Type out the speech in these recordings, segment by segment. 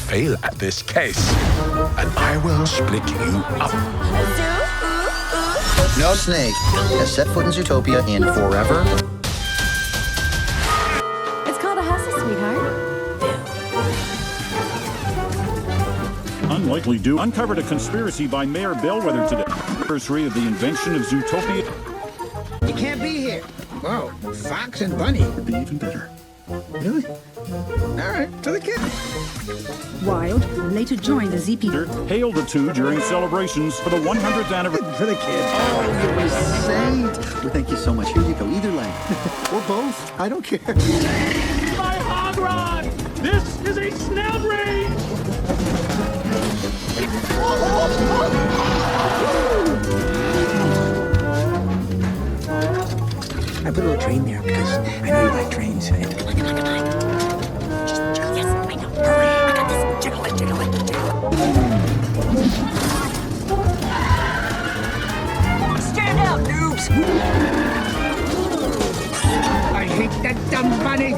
fail at this case, and I will split you up. No snake has set foot in Zootopia in forever. It's called a hustle, sweetheart. Unlikely do uncovered a conspiracy by Mayor Bellwether today. Anniversary of the invention of Zootopia. You can't be here. Whoa, Fox and Bunny. Would be even better. Really? All right, to the kid. Wilde later joined the ZP. Hailed the two during celebrations for the 100th anniversary. For the kid. Oh, you're a saint. Well, thank you so much. Here you go, either leg. Or both. I don't care. My hog rod! This is a snail brain! I put a little train there because I know you like trains. Yes, I know. Hurry. I got this. Jiggle it, jiggle it, jiggle it. Stand out, noobs! I hate that dumb bunny.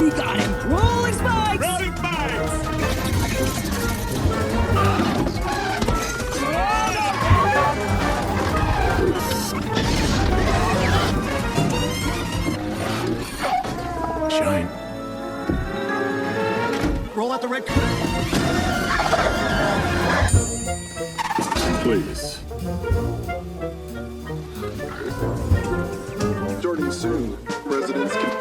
We got him. Rolling spikes! Rolling spikes! Shine. Roll out the red carpet. Please. Starting soon, residents can...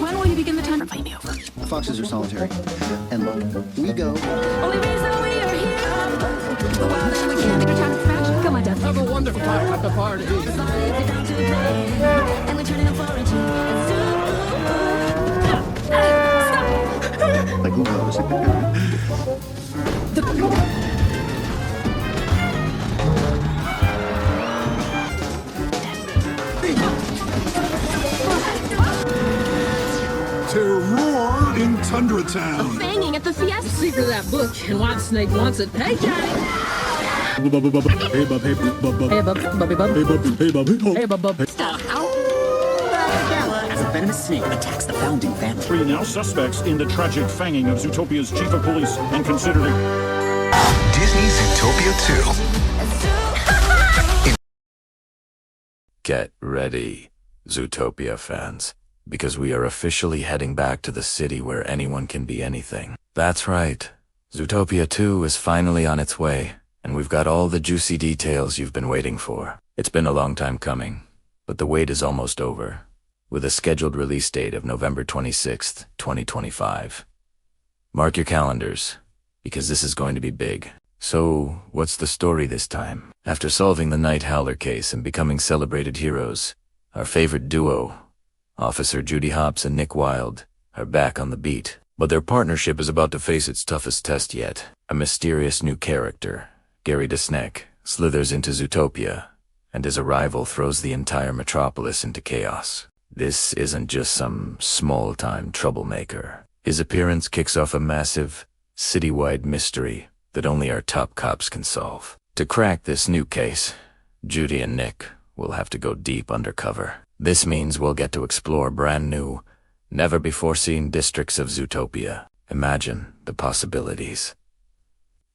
When will you begin the time? Invite me over. Foxes are solitary. And look, we go. Only reason we are here. Well, then we can't make a time to smash. Come on, Dad. Have a wonderful time at the party. And we're turning up for a Like who knows? To roar in Tundra Town. banging at the fiesta. Secret of that book and why the snake wants it. Hey, Johnny! Hey, bub, hey, bub, hey, bub, hey, bub, Hey, bub, bubby bub. hey, bub, hey, bub, Hey, bub, bub. Stop. As a venomous snake attacks the founding family. Three now suspects in the tragic fanging of Zootopia's chief of police and considered it. Disney Zootopia 2. Get ready, Zootopia fans, because we are officially heading back to the city where anyone can be anything. That's right. Zootopia 2 is finally on its way, and we've got all the juicy details you've been waiting for. It's been a long time coming, but the wait is almost over, with a scheduled release date of November 26th, 2025. Mark your calendars, because this is going to be big. So, what's the story this time? After solving the Night Howler case and becoming celebrated heroes, our favorite duo, Officer Judy Hopps and Nick Wilde, are back on the beat. But their partnership is about to face its toughest test yet. A mysterious new character, Gary DeSneck, slithers into Zootopia, and his arrival throws the entire metropolis into chaos. This isn't just some small-time troublemaker. His appearance kicks off a massive, citywide mystery that only our top cops can solve. To crack this new case, Judy and Nick will have to go deep undercover. This means we'll get to explore brand new, never-before-seen districts of Zootopia. Imagine the possibilities.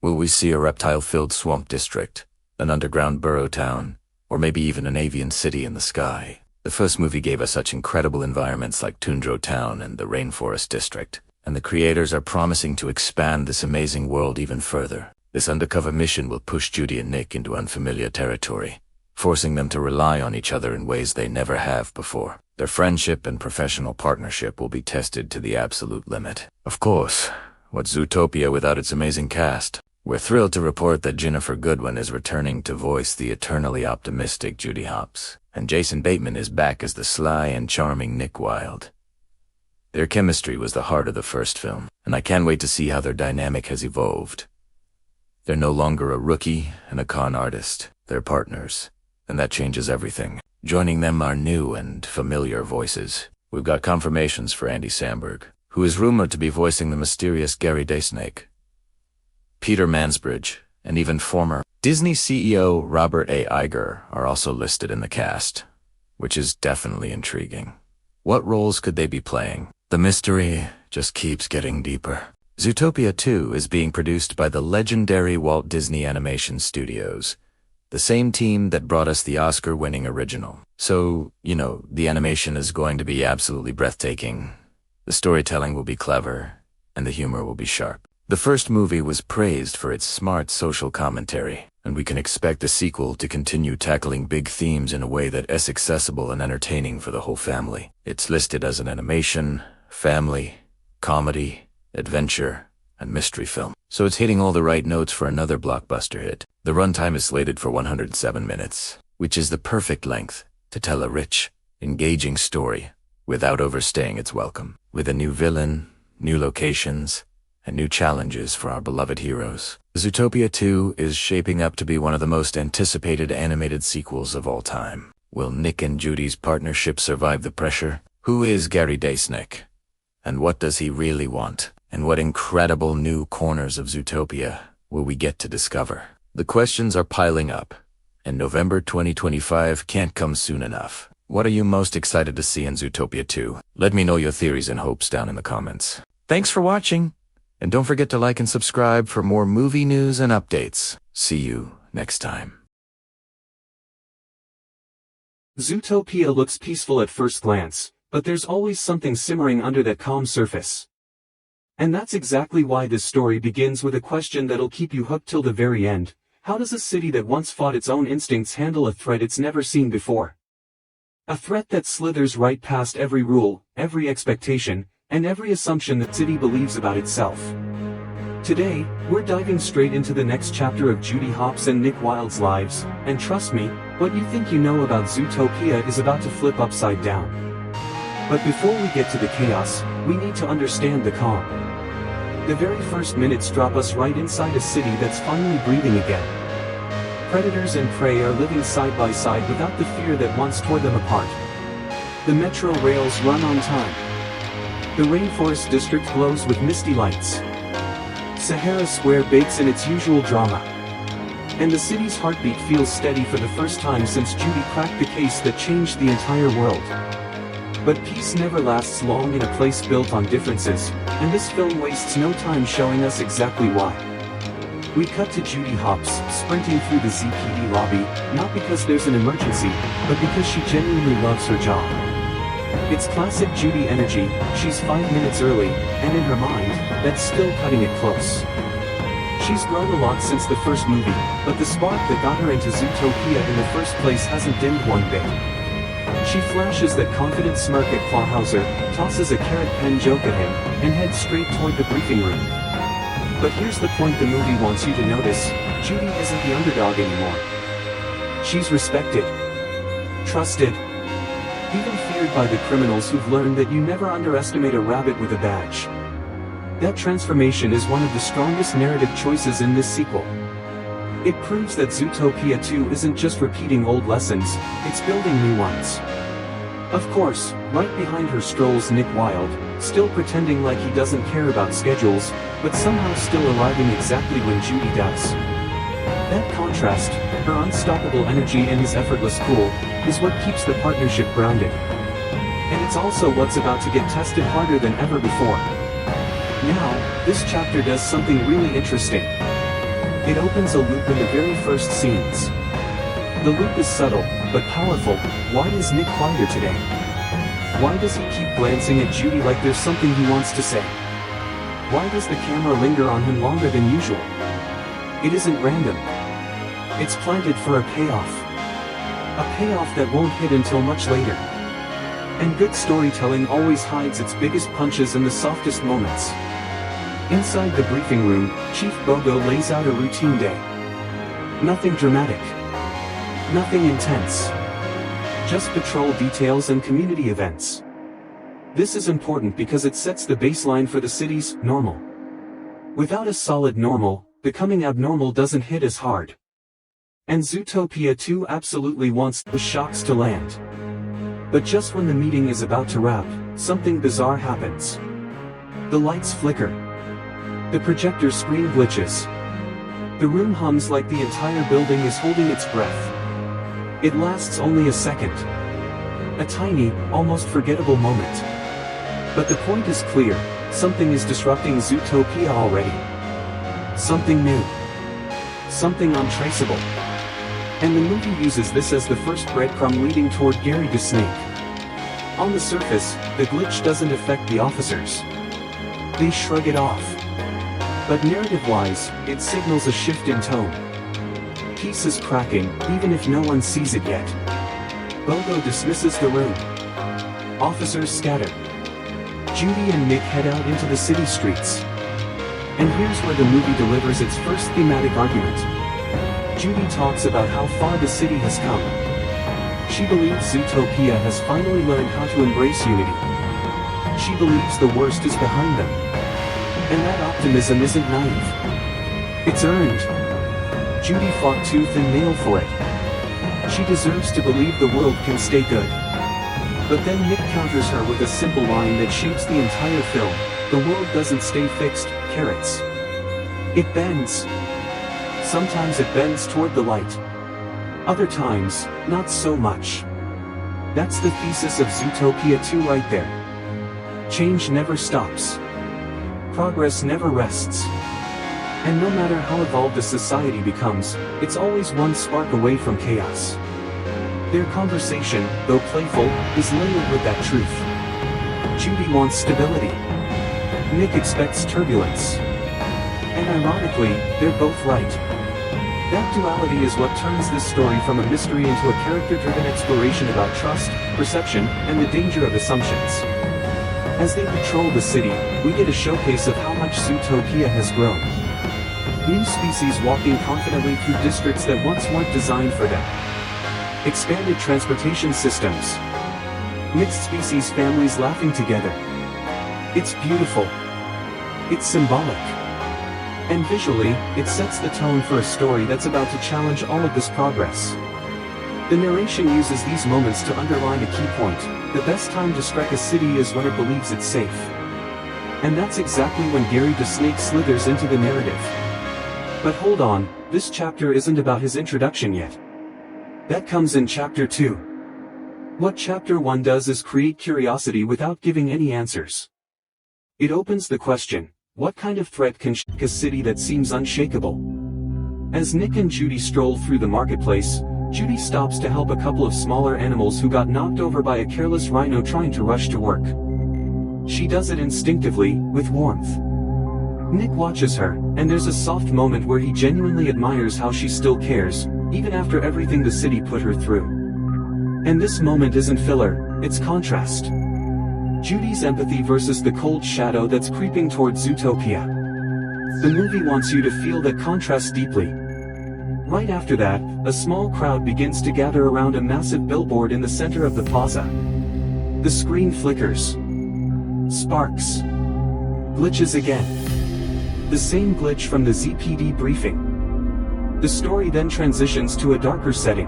Will we see a reptile-filled swamp district, an underground burrow town, or maybe even an avian city in the sky? The first movie gave us such incredible environments like Tundra Town and the Rainforest District, and the creators are promising to expand this amazing world even further. This undercover mission will push Judy and Nick into unfamiliar territory, forcing them to rely on each other in ways they never have before. Their friendship and professional partnership will be tested to the absolute limit. Of course, what's Zootopia without its amazing cast? We're thrilled to report that Ginnifer Goodwin is returning to voice the eternally optimistic Judy Hopps, and Jason Bateman is back as the sly and charming Nick Wilde. Their chemistry was the heart of the first film, and I can't wait to see how their dynamic has evolved. They're no longer a rookie and a con artist. They're partners, and that changes everything. Joining them are new and familiar voices. We've got confirmations for Andy Samberg, who is rumored to be voicing the mysterious Gary DeSnake, Peter Mansbridge, and even former Disney CEO Robert A. Iger are also listed in the cast, which is definitely intriguing. What roles could they be playing? The mystery just keeps getting deeper. Zootopia 2 is being produced by the legendary Walt Disney Animation Studios, the same team that brought us the Oscar-winning original. So, the animation is going to be absolutely breathtaking. The storytelling will be clever, and the humor will be sharp. The first movie was praised for its smart social commentary, and we can expect the sequel to continue tackling big themes in a way that is accessible and entertaining for the whole family. It's listed as an animation, family, comedy, adventure, and mystery film. So it's hitting all the right notes for another blockbuster hit. The runtime is slated for 107 minutes, which is the perfect length to tell a rich, engaging story without overstaying its welcome. With a new villain, new locations, and new challenges for our beloved heroes, Zootopia 2 is shaping up to be one of the most anticipated animated sequels of all time. Will Nick and Judy's partnership survive the pressure? Who is Gary Nick? And what does he really want? And what incredible new corners of Zootopia will we get to discover? The questions are piling up, and November 2025 can't come soon enough. What are you most excited to see in Zootopia 2? Let me know your theories and hopes down in the comments. Thanks for watching, and don't forget to like and subscribe for more movie news and updates. See you next time. Zootopia looks peaceful at first glance, but there's always something simmering under that calm surface. And that's exactly why this story begins with a question that'll keep you hooked till the very end. How does a city that once fought its own instincts handle a threat it's never seen before? A threat that slithers right past every rule, every expectation, and every assumption the city believes about itself. Today, we're diving straight into the next chapter of Judy Hopps and Nick Wilde's lives, and trust me, what you think you know about Zootopia is about to flip upside down. But before we get to the chaos, we need to understand the calm. The very first minutes drop us right inside a city that's finally breathing again. Predators and prey are living side by side without the fear that once tore them apart. The metro rails run on time. The rainforest district glows with misty lights. Sahara Square bakes in its usual drama. And the city's heartbeat feels steady for the first time since Judy cracked the case that changed the entire world. But peace never lasts long in a place built on differences, and this film wastes no time showing us exactly why. We cut to Judy Hopps, sprinting through the ZPD lobby, not because there's an emergency, but because she genuinely loves her job. It's classic Judy energy, she's 5 minutes early, and in her mind, that's still cutting it close. She's grown a lot since the first movie, but the spark that got her into Zootopia in the first place hasn't dimmed one bit. She flashes that confident smirk at Clawhauser, tosses a carrot pen joke at him, and heads straight toward the briefing room. But here's the point the movie wants you to notice: Judy isn't the underdog anymore. She's respected, trusted, even feared by the criminals who've learned that you never underestimate a rabbit with a badge. That transformation is one of the strongest narrative choices in this sequel. It proves that Zootopia 2 isn't just repeating old lessons, it's building new ones. Of course, right behind her strolls Nick Wilde, still pretending like he doesn't care about schedules, but somehow still arriving exactly when Judy does. That contrast, her unstoppable energy and his effortless cool, is what keeps the partnership grounded. And it's also what's about to get tested harder than ever before. Now, this chapter does something really interesting. It opens a loop in the very first scenes. The loop is subtle, but powerful. Why is Nick quieter today? Why does he keep glancing at Judy like there's something he wants to say? Why does the camera linger on him longer than usual? It isn't random. It's planted for a payoff. A payoff that won't hit until much later. And good storytelling always hides its biggest punches in the softest moments. Inside the briefing room, Chief Bogo lays out a routine day. Nothing dramatic. Nothing intense. Just patrol details and community events. This is important because it sets the baseline for the city's normal. Without a solid normal, becoming abnormal doesn't hit as hard. And Zootopia 2 absolutely wants the shocks to land. But just when the meeting is about to wrap, something bizarre happens. The lights flicker. The projector screen glitches. The room hums like the entire building is holding its breath. It lasts only a second. A tiny, almost forgettable moment. But the point is clear, something is disrupting Zootopia already. Something new. Something untraceable. And the movie uses this as the first breadcrumb leading toward Gary the Snake. On the surface, the glitch doesn't affect the officers. They shrug it off. But narrative-wise, it signals a shift in tone. Peace is cracking, even if no one sees it yet. Bogo dismisses the room. Officers scatter. Judy and Nick head out into the city streets. And here's where the movie delivers its first thematic argument. Judy talks about how far the city has come. She believes Zootopia has finally learned how to embrace unity. She believes the worst is behind them. And that optimism isn't naive. It's earned. Judy fought tooth and nail for it. She deserves to believe the world can stay good. But then Nick counters her with a simple line that shapes the entire film. The world doesn't stay fixed, carrots. It bends. Sometimes it bends toward the light. Other times, not so much. That's the thesis of Zootopia 2 right there. Change never stops. Progress never rests. And no matter how evolved a society becomes, it's always one spark away from chaos. Their conversation, though playful, is layered with that truth. Judy wants stability. Nick expects turbulence. And ironically, they're both right. That duality is what turns this story from a mystery into a character-driven exploration about trust, perception, and the danger of assumptions. As they patrol the city, we get a showcase of how much Zootopia has grown. New species walking confidently through districts that once weren't designed for them. Expanded transportation systems. Mixed species families laughing together. It's beautiful. It's symbolic. And visually, it sets the tone for a story that's about to challenge all of this progress. The narration uses these moments to underline a key point. The best time to strike a city is when it believes it's safe. And that's exactly when Gary the Snake slithers into the narrative. But hold on, this chapter isn't about his introduction yet. That comes in chapter 2. What chapter 1 does is create curiosity without giving any answers. It opens the question, what kind of threat can shake a city that seems unshakable? As Nick and Judy stroll through the marketplace, Judy stops to help a couple of smaller animals who got knocked over by a careless rhino trying to rush to work. She does it instinctively, with warmth. Nick watches her, and there's a soft moment where he genuinely admires how she still cares, even after everything the city put her through. And this moment isn't filler, it's contrast. Judy's empathy versus the cold shadow that's creeping towards Zootopia. The movie wants you to feel that contrast deeply. Right after that, a small crowd begins to gather around a massive billboard in the center of the plaza. The screen flickers. Sparks. Glitches again. The same glitch from the ZPD briefing. The story then transitions to a darker setting.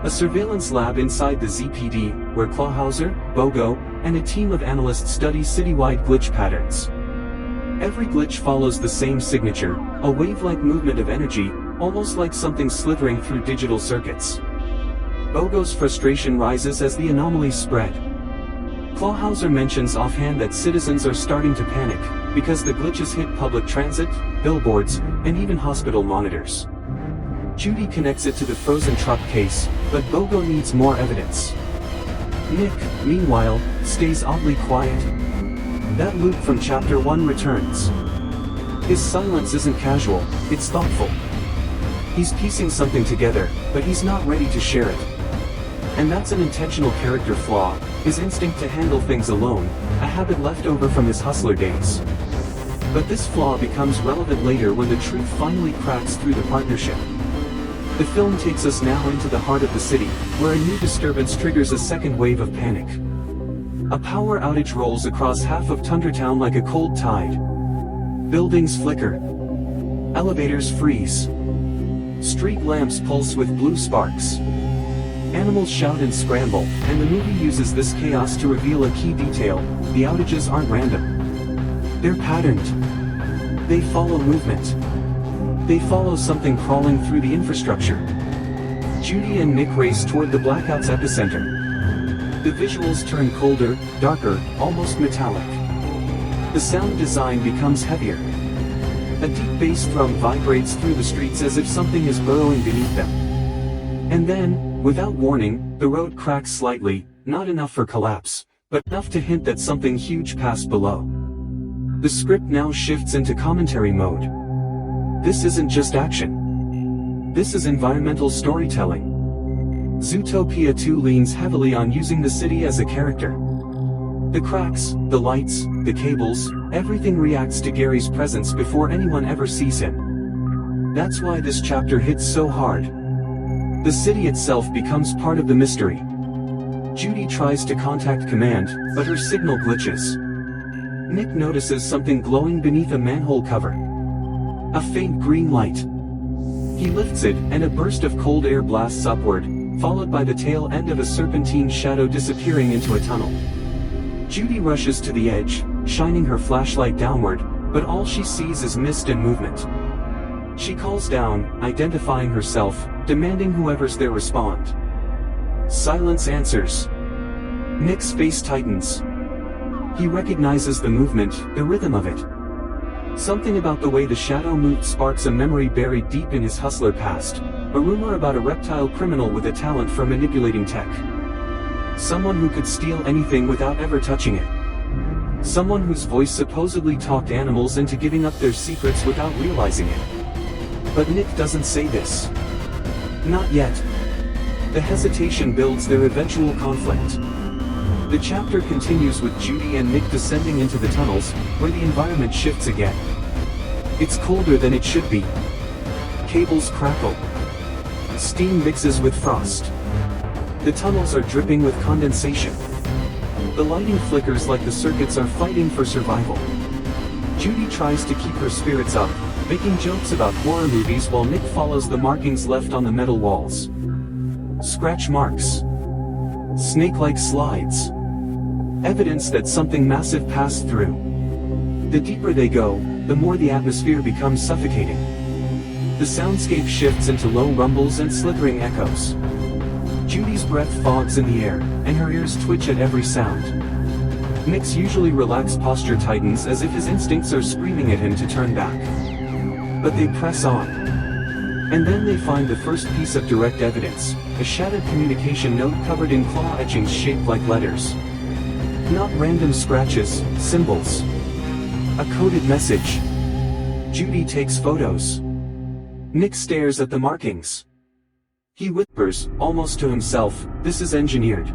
A surveillance lab inside the ZPD, where Clawhauser, Bogo, and a team of analysts study citywide glitch patterns. Every glitch follows the same signature, a wave-like movement of energy, almost like something slithering through digital circuits. Bogo's frustration rises as the anomalies spread. Clawhauser mentions offhand that citizens are starting to panic, because the glitches hit public transit, billboards, and even hospital monitors. Judy connects it to the frozen truck case, but Bogo needs more evidence. Nick, meanwhile, stays oddly quiet. That loop from chapter 1 returns. His silence isn't casual, it's thoughtful. He's piecing something together, but he's not ready to share it. And that's an intentional character flaw, his instinct to handle things alone, a habit left over from his hustler days. But this flaw becomes relevant later when the truth finally cracks through the partnership. The film takes us now into the heart of the city, where a new disturbance triggers a second wave of panic. A power outage rolls across half of Tundratown like a cold tide. Buildings flicker. Elevators freeze. Street lamps pulse with blue sparks. Animals shout and scramble, and the movie uses this chaos to reveal a key detail: the outages aren't random. They're patterned. They follow movement. They follow something crawling through the infrastructure. Judy and Nick race toward the blackout's epicenter. The visuals turn colder, darker, almost metallic. The sound design becomes heavier. A deep bass drum vibrates through the streets as if something is burrowing beneath them. And then, without warning, the road cracks slightly, not enough for collapse, but enough to hint that something huge passed below. The script now shifts into commentary mode. This isn't just action. This is environmental storytelling. Zootopia 2 leans heavily on using the city as a character. The cracks, the lights, the cables, everything reacts to Gary's presence before anyone ever sees him. That's why this chapter hits so hard. The city itself becomes part of the mystery. Judy tries to contact command, but her signal glitches. Nick notices something glowing beneath a manhole cover. A faint green light. He lifts it, and a burst of cold air blasts upward, followed by the tail end of a serpentine shadow disappearing into a tunnel. Judy rushes to the edge, shining her flashlight downward, but all she sees is mist and movement. She calls down, identifying herself, demanding whoever's there respond. Silence answers. Nick's face tightens. He recognizes the movement, the rhythm of it. Something about the way the shadow moved sparks a memory buried deep in his hustler past, a rumor about a reptile criminal with a talent for manipulating tech. Someone who could steal anything without ever touching it. Someone whose voice supposedly talked animals into giving up their secrets without realizing it. But Nick doesn't say this. Not yet. The hesitation builds their eventual conflict. The chapter continues with Judy and Nick descending into the tunnels, where the environment shifts again. It's colder than it should be. Cables crackle. Steam mixes with frost. The tunnels are dripping with condensation. The lighting flickers like the circuits are fighting for survival. Judy tries to keep her spirits up, making jokes about horror movies while Nick follows the markings left on the metal walls. Scratch marks. Snake-like slides. Evidence that something massive passed through. The deeper they go, the more the atmosphere becomes suffocating. The soundscape shifts into low rumbles and slithering echoes. Judy's breath fogs in the air, and her ears twitch at every sound. Nick's usually relaxed posture tightens as if his instincts are screaming at him to turn back. But they press on. And then they find the first piece of direct evidence, a shattered communication note covered in claw etchings shaped like letters. Not random scratches, symbols. A coded message. Judy takes photos. Nick stares at the markings. He whispers, almost to himself, "This is engineered.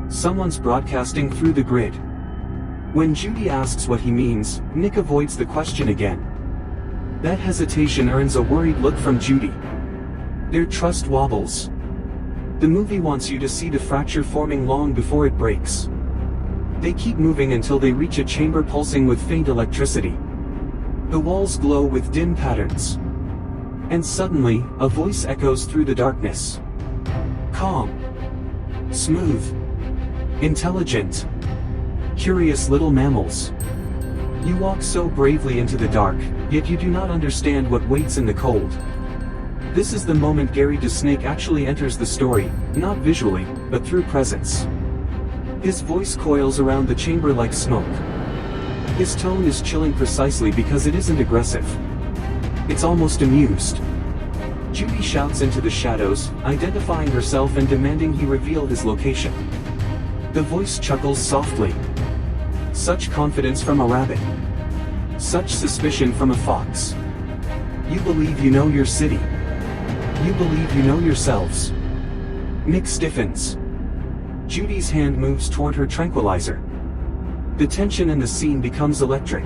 Someone's broadcasting through the grid." When Judy asks what he means, Nick avoids the question again. That hesitation earns a worried look from Judy. Their trust wobbles. The movie wants you to see the fracture forming long before it breaks. They keep moving until they reach a chamber pulsing with faint electricity. The walls glow with dim patterns. And suddenly, a voice echoes through the darkness. Calm. Smooth. Intelligent. Curious little mammals. You walk so bravely into the dark, yet you do not understand what waits in the cold. This is the moment Gary DeSnake actually enters the story, not visually, but through presence. His voice coils around the chamber like smoke. His tone is chilling precisely because it isn't aggressive. It's almost amused. Judy shouts into the shadows, identifying herself and demanding he reveal his location. The voice chuckles softly. Such confidence from a rabbit. Such suspicion from a fox. You believe you know your city. You believe you know yourselves. Nick stiffens. Judy's hand moves toward her tranquilizer. The tension in the scene becomes electric.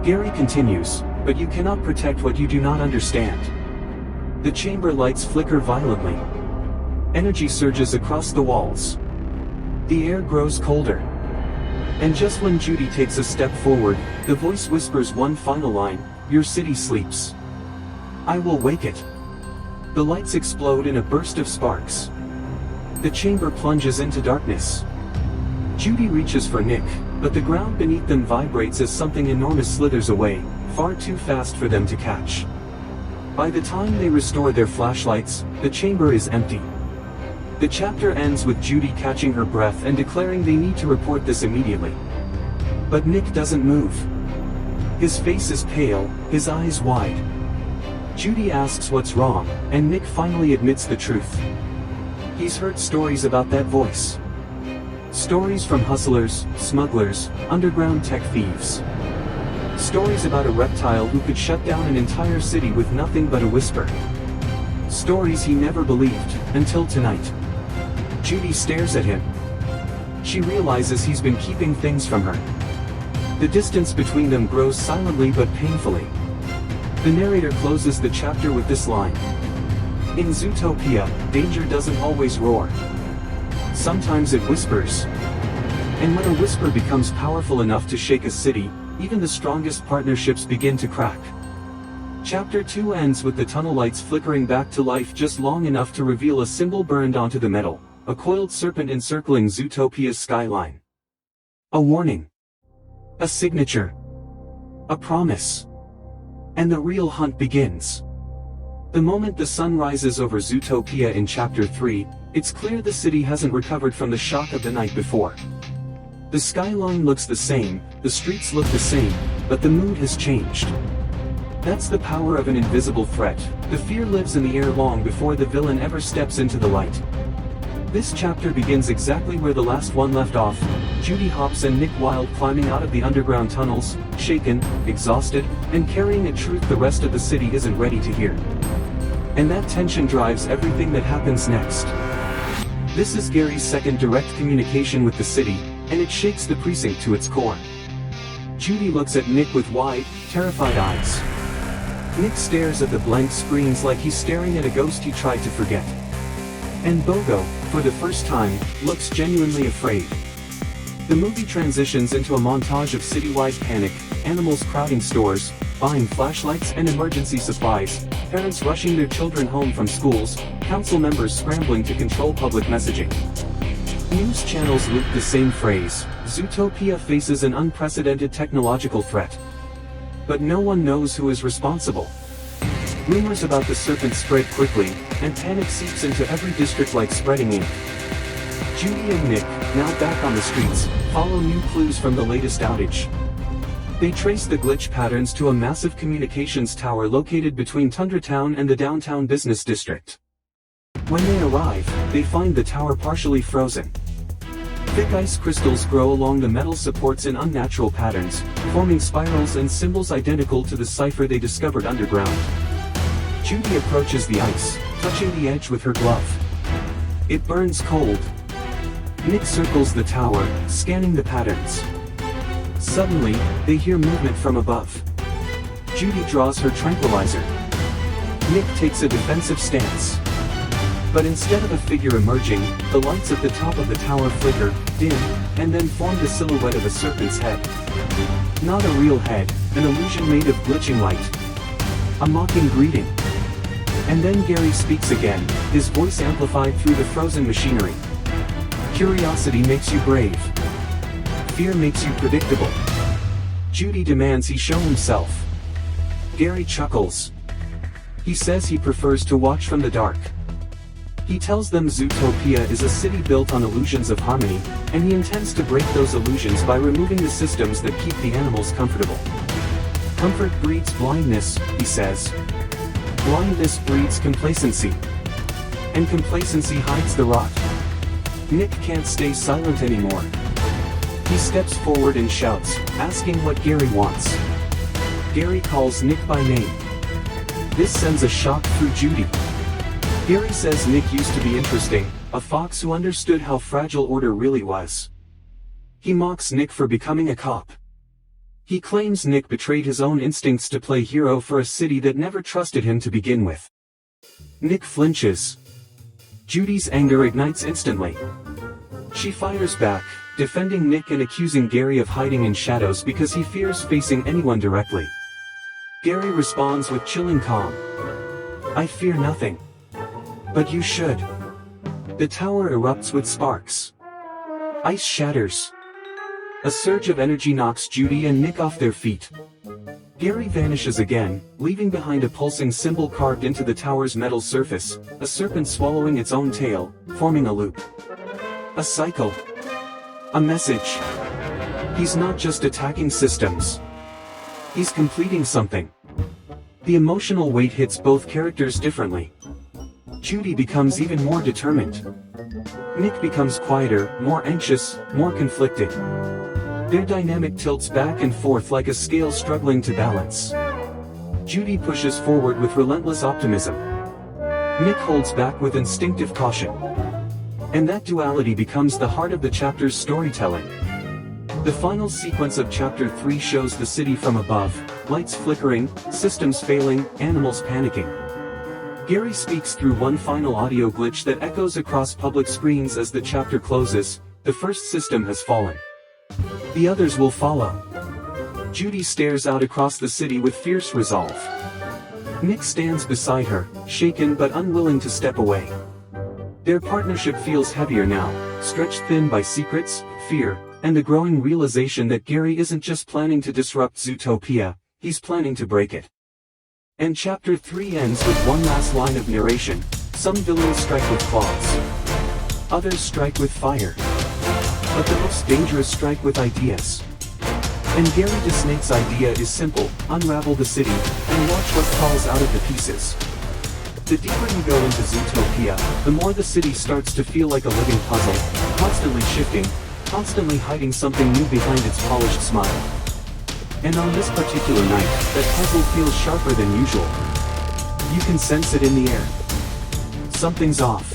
Gary continues, "But you cannot protect what you do not understand." The chamber lights flicker violently. Energy surges across the walls. The air grows colder. And just when Judy takes a step forward, the voice whispers one final line, "Your city sleeps. I will wake it." The lights explode in a burst of sparks. The chamber plunges into darkness. Judy reaches for Nick, but the ground beneath them vibrates as something enormous slithers away, far too fast for them to catch. By the time they restore their flashlights, the chamber is empty. The chapter ends with Judy catching her breath and declaring they need to report this immediately. But Nick doesn't move. His face is pale, his eyes wide. Judy asks what's wrong, and Nick finally admits the truth. He's heard stories about that voice. Stories from hustlers, smugglers, underground tech thieves. Stories about a reptile who could shut down an entire city with nothing but a whisper. Stories he never believed, until tonight. Judy stares at him. She realizes he's been keeping things from her. The distance between them grows silently but painfully. The narrator closes the chapter with this line. In Zootopia, danger doesn't always roar. Sometimes it whispers. And when a whisper becomes powerful enough to shake a city, even the strongest partnerships begin to crack. Chapter 2 ends with the tunnel lights flickering back to life just long enough to reveal a symbol burned onto the metal, a coiled serpent encircling Zootopia's skyline. A warning. A signature. A promise. And the real hunt begins. The moment the sun rises over Zootopia in Chapter 3, it's clear the city hasn't recovered from the shock of the night before. The skyline looks the same, the streets look the same, but the mood has changed. That's the power of an invisible threat. The fear lives in the air long before the villain ever steps into the light. This chapter begins exactly where the last one left off, Judy Hopps and Nick Wilde climbing out of the underground tunnels, shaken, exhausted, and carrying a truth the rest of the city isn't ready to hear. And that tension drives everything that happens next. This is Gary's second direct communication with the city, and it shakes the precinct to its core. Judy looks at Nick with wide, terrified eyes. Nick stares at the blank screens like he's staring at a ghost he tried to forget. And Bogo, for the first time, looks genuinely afraid. The movie transitions into a montage of citywide panic, animals crowding stores, buying flashlights and emergency supplies, parents rushing their children home from schools, council members scrambling to control public messaging. News channels loop the same phrase, Zootopia faces an unprecedented technological threat. But no one knows who is responsible. Rumors about the serpent spread quickly, and panic seeps into every district like spreading ink. Judy and Nick, now back on the streets, follow new clues from the latest outage. They trace the glitch patterns to a massive communications tower located between Tundra Town and the downtown business district. When they arrive, they find the tower partially frozen. Thick ice crystals grow along the metal supports in unnatural patterns, forming spirals and symbols identical to the cipher they discovered underground. Judy approaches the ice, touching the edge with her glove. It burns cold. Nick circles the tower, scanning the patterns. Suddenly, they hear movement from above. Judy draws her tranquilizer. Nick takes a defensive stance. But instead of a figure emerging, the lights at the top of the tower flicker, dim, and then form the silhouette of a serpent's head. Not a real head, an illusion made of glitching light. A mocking greeting. And then Gary speaks again, his voice amplified through the frozen machinery. Curiosity makes you brave. Fear makes you predictable. Judy demands he show himself. Gary chuckles. He says he prefers to watch from the dark. He tells them Zootopia is a city built on illusions of harmony, and he intends to break those illusions by removing the systems that keep the animals comfortable. Comfort breeds blindness, he says. Blindness breeds complacency. And complacency hides the rot. Nick can't stay silent anymore. He steps forward and shouts, asking what Gary wants. Gary calls Nick by name. This sends a shock through Judy. Gary says Nick used to be interesting, a fox who understood how fragile order really was. He mocks Nick for becoming a cop. He claims Nick betrayed his own instincts to play hero for a city that never trusted him to begin with. Nick flinches. Judy's anger ignites instantly. She fires back, defending Nick and accusing Gary of hiding in shadows because he fears facing anyone directly. Gary responds with chilling calm. I fear nothing. But you should. The tower erupts with sparks. Ice shatters. A surge of energy knocks Judy and Nick off their feet. Gary vanishes again, leaving behind a pulsing symbol carved into the tower's metal surface, a serpent swallowing its own tail, forming a loop. A cycle. A message. He's not just attacking systems. He's completing something. The emotional weight hits both characters differently. Judy becomes even more determined. Nick becomes quieter, more anxious, more conflicted. Their dynamic tilts back and forth like a scale struggling to balance. Judy pushes forward with relentless optimism. Nick holds back with instinctive caution. And that duality becomes the heart of the chapter's storytelling. The final sequence of Chapter 3 shows the city from above, lights flickering, systems failing, animals panicking. Gary speaks through one final audio glitch that echoes across public screens as the chapter closes. The first system has fallen. The others will follow. Judy stares out across the city with fierce resolve. Nick stands beside her, shaken but unwilling to step away. Their partnership feels heavier now, stretched thin by secrets, fear, and the growing realization that Gary isn't just planning to disrupt Zootopia, he's planning to break it. And Chapter 3 ends with one last line of narration. Some villains strike with claws. Others strike with fire. But the most dangerous strike with ideas. And Gary DeSnake's idea is simple: unravel the city, and watch what falls out of the pieces. The deeper you go into Zootopia, the more the city starts to feel like a living puzzle, constantly shifting, constantly hiding something new behind its polished smile. And on this particular night, that puzzle feels sharper than usual. You can sense it in the air. Something's off.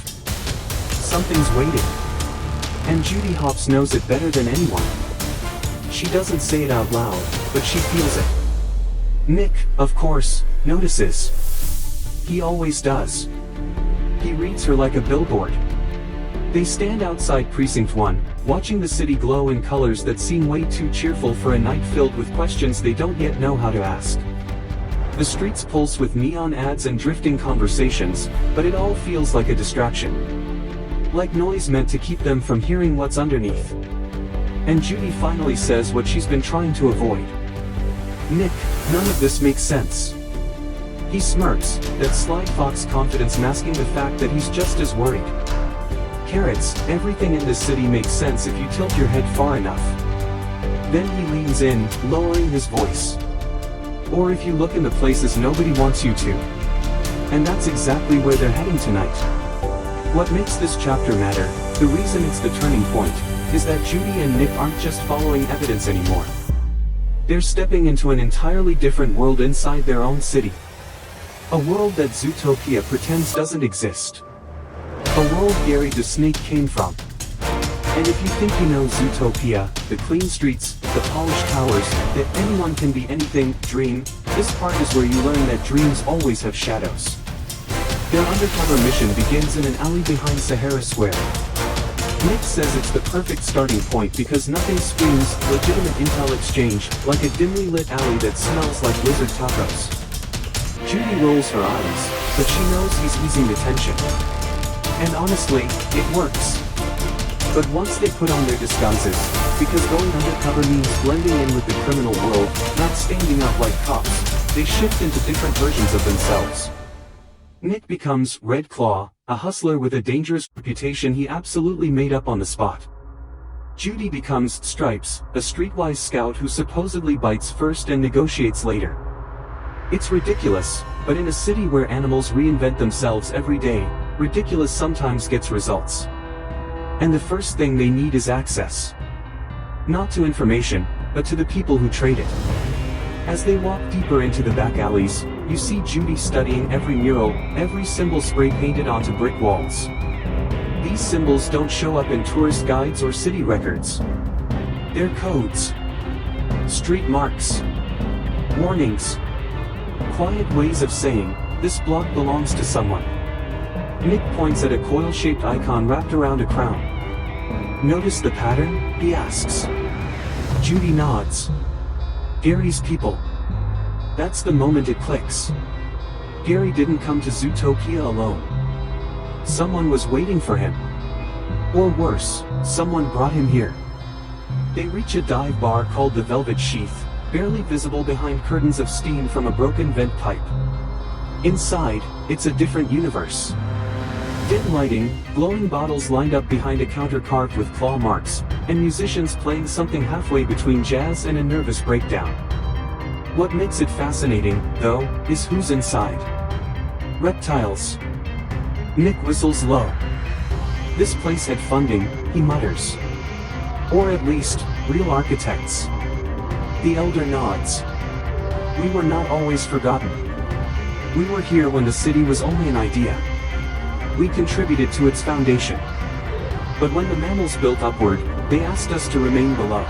Something's waiting. And Judy Hopps knows it better than anyone. She doesn't say it out loud, but she feels it. Nick, of course, notices. He always does. He reads her like a billboard. They stand outside Precinct 1, watching the city glow in colors that seem way too cheerful for a night filled with questions they don't yet know how to ask. The streets pulse with neon ads and drifting conversations, but it all feels like a distraction. Like noise meant to keep them from hearing what's underneath. And Judy finally says what she's been trying to avoid. Nick, none of this makes sense. He smirks, that sly fox confidence masking the fact that he's just as worried. Carrots, everything in this city makes sense if you tilt your head far enough. Then he leans in, lowering his voice. Or if you look in the places nobody wants you to. And that's exactly where they're heading tonight. What makes this chapter matter, the reason it's the turning point, is that Judy and Nick aren't just following evidence anymore. They're stepping into an entirely different world inside their own city. A world that Zootopia pretends doesn't exist. A world Gary DeSnake came from. And if you think you know Zootopia, the clean streets, the polished towers, that anyone can be anything, dream, this part is where you learn that dreams always have shadows. Their undercover mission begins in an alley behind Sahara Square. Nick says it's the perfect starting point because nothing screams legitimate intel exchange like a dimly lit alley that smells like lizard tacos. Judy rolls her eyes, but she knows he's easing the tension. And honestly, it works. But once they put on their disguises, because going undercover means blending in with the criminal world, not standing up like cops, they shift into different versions of themselves. Nick becomes Red Claw, a hustler with a dangerous reputation he absolutely made up on the spot. Judy becomes Stripes, a streetwise scout who supposedly bites first and negotiates later. It's ridiculous, but in a city where animals reinvent themselves every day, ridiculous sometimes gets results. And the first thing they need is access. Not to information, but to the people who trade it. As they walk deeper into the back alleys, you see Judy studying every mural, every symbol spray painted onto brick walls. These symbols don't show up in tourist guides or city records. They're codes. Street marks. Warnings. Quiet ways of saying, this block belongs to someone. Nick points at a coil-shaped icon wrapped around a crown. Notice the pattern? He asks. Judy nods. Gary's people. That's the moment it clicks. Gary didn't come to Zootopia alone. Someone was waiting for him. Or worse, someone brought him here. They reach a dive bar called the Velvet Sheath, barely visible behind curtains of steam from a broken vent pipe. Inside, it's a different universe. Dim lighting, glowing bottles lined up behind a counter carved with claw marks, and musicians playing something halfway between jazz and a nervous breakdown. What makes it fascinating, though, is who's inside. Reptiles. Nick whistles low. This place had funding, he mutters. Or at least, real architects. The elder nods. We were not always forgotten. We were here when the city was only an idea. We contributed to its foundation. But when the mammals built upward, they asked us to remain below.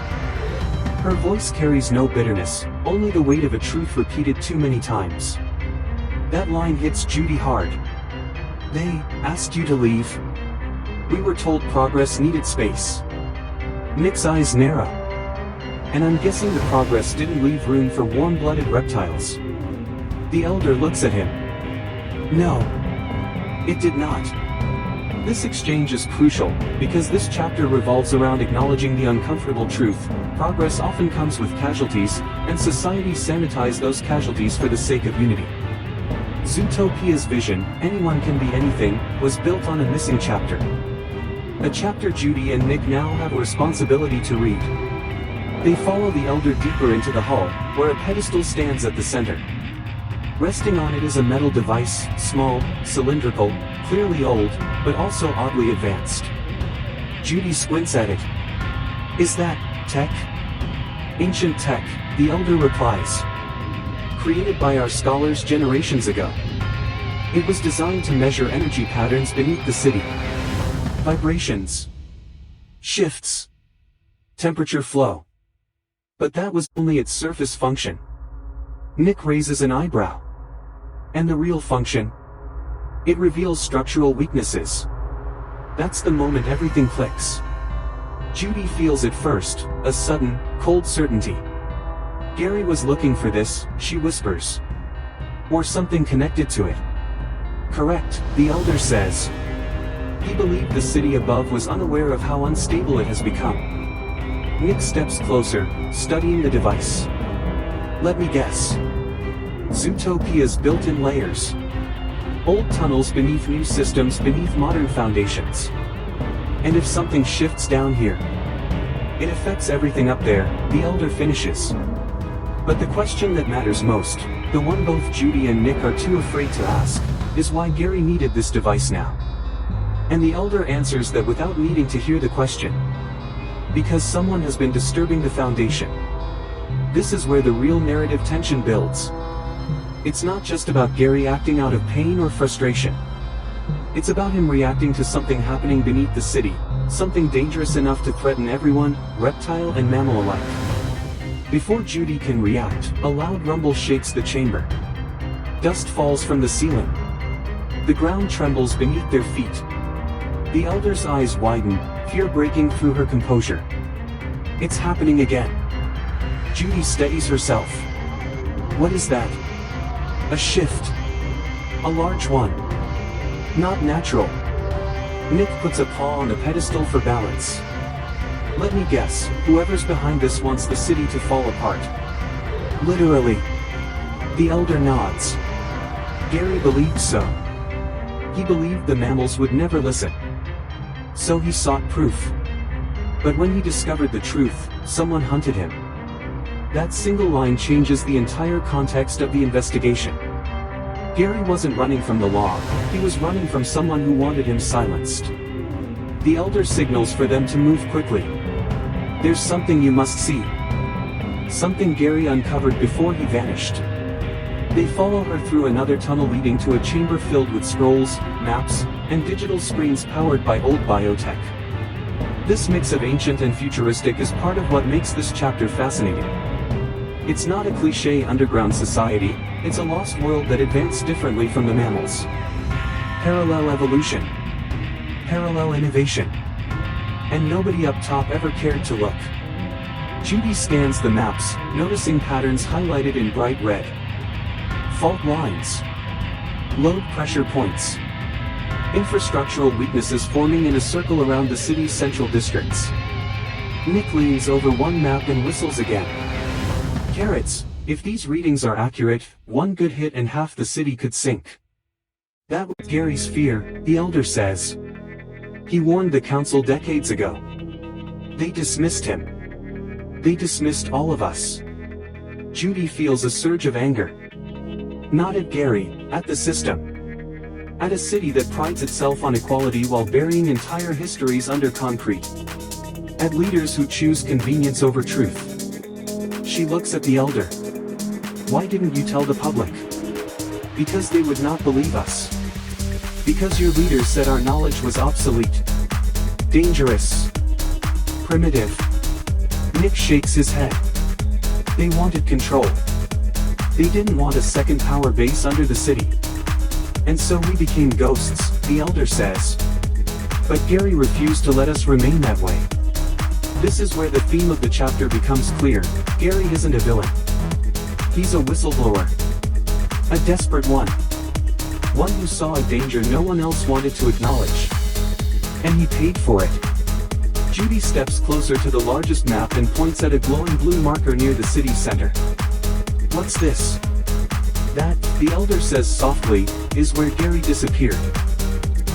Her voice carries no bitterness, only the weight of a truth repeated too many times. That line hits Judy hard. They asked you to leave. We were told progress needed space. Nick's eyes narrow. And I'm guessing the progress didn't leave room for warm-blooded reptiles. The elder looks at him. No. It did not. This exchange is crucial, because this chapter revolves around acknowledging the uncomfortable truth. Progress often comes with casualties, and society sanitizes those casualties for the sake of unity. Zootopia's vision, anyone can be anything, was built on a missing chapter. A chapter Judy and Nick now have a responsibility to read. They follow the elder deeper into the hall, where a pedestal stands at the center. Resting on it is a metal device, small, cylindrical, clearly old, but also oddly advanced. Judy squints at it. Is that tech? Ancient tech, the elder replies. Created by our scholars generations ago. It was designed to measure energy patterns beneath the city. Vibrations. Shifts. Temperature flow. But that was only its surface function. Nick raises an eyebrow. And the real function? It reveals structural weaknesses. That's the moment everything clicks. Judy feels it first, a sudden, cold certainty. Gary was looking for this, she whispers. Or something connected to it. Correct, the elder says. He believed the city above was unaware of how unstable it has become. Nick steps closer, studying the device. Let me guess. Zootopia's built in layers. Old tunnels beneath new systems beneath modern foundations. And if something shifts down here, it affects everything up there, the elder finishes. But the question that matters most, the one both Judy and Nick are too afraid to ask, is why Gary needed this device now. And the elder answers that without needing to hear the question. Because someone has been disturbing the foundation. This is where the real narrative tension builds. It's not just about Gary acting out of pain or frustration. It's about him reacting to something happening beneath the city, something dangerous enough to threaten everyone, reptile and mammal alike. Before Judy can react, a loud rumble shakes the chamber. Dust falls from the ceiling. The ground trembles beneath their feet. The elder's eyes widen, fear breaking through her composure. It's happening again. Judy steadies herself. What is that? A shift. A large one. Not natural. Nick puts a paw on the pedestal for balance. Let me guess, whoever's behind this wants the city to fall apart. Literally. The elder nods. Gary believed so. He believed the mammals would never listen. So he sought proof. But when he discovered the truth, someone hunted him. That single line changes the entire context of the investigation. Gary wasn't running from the law, he was running from someone who wanted him silenced. The elder signals for them to move quickly. There's something you must see. Something Gary uncovered before he vanished. They follow her through another tunnel leading to a chamber filled with scrolls, maps, and digital screens powered by old biotech. This mix of ancient and futuristic is part of what makes this chapter fascinating. It's not a cliché underground society, it's a lost world that advanced differently from the mammals. Parallel evolution. Parallel innovation. And nobody up top ever cared to look. Judy scans the maps, noticing patterns highlighted in bright red. Fault lines. Load pressure points. Infrastructural weaknesses forming in a circle around the city's central districts. Nick leans over one map and whistles again. Carrots, if these readings are accurate, one good hit and half the city could sink. That was Gary's fear, the elder says. He warned the council decades ago. They dismissed him. They dismissed all of us. Judy feels a surge of anger. Not at Gary, at the system. At a city that prides itself on equality while burying entire histories under concrete. At leaders who choose convenience over truth. She looks at the elder. Why didn't you tell the public? Because they would not believe us. Because your leaders said our knowledge was obsolete. Dangerous. Primitive. Nick shakes his head. They wanted control. They didn't want a second power base under the city. And so we became ghosts, the elder says. But Gary refused to let us remain that way. This is where the theme of the chapter becomes clear. Gary isn't a villain. He's a whistleblower. A desperate one. One who saw a danger no one else wanted to acknowledge. And he paid for it. Judy steps closer to the largest map and points at a glowing blue marker near the city center. What's this? That, the elder says softly, is where Gary disappeared.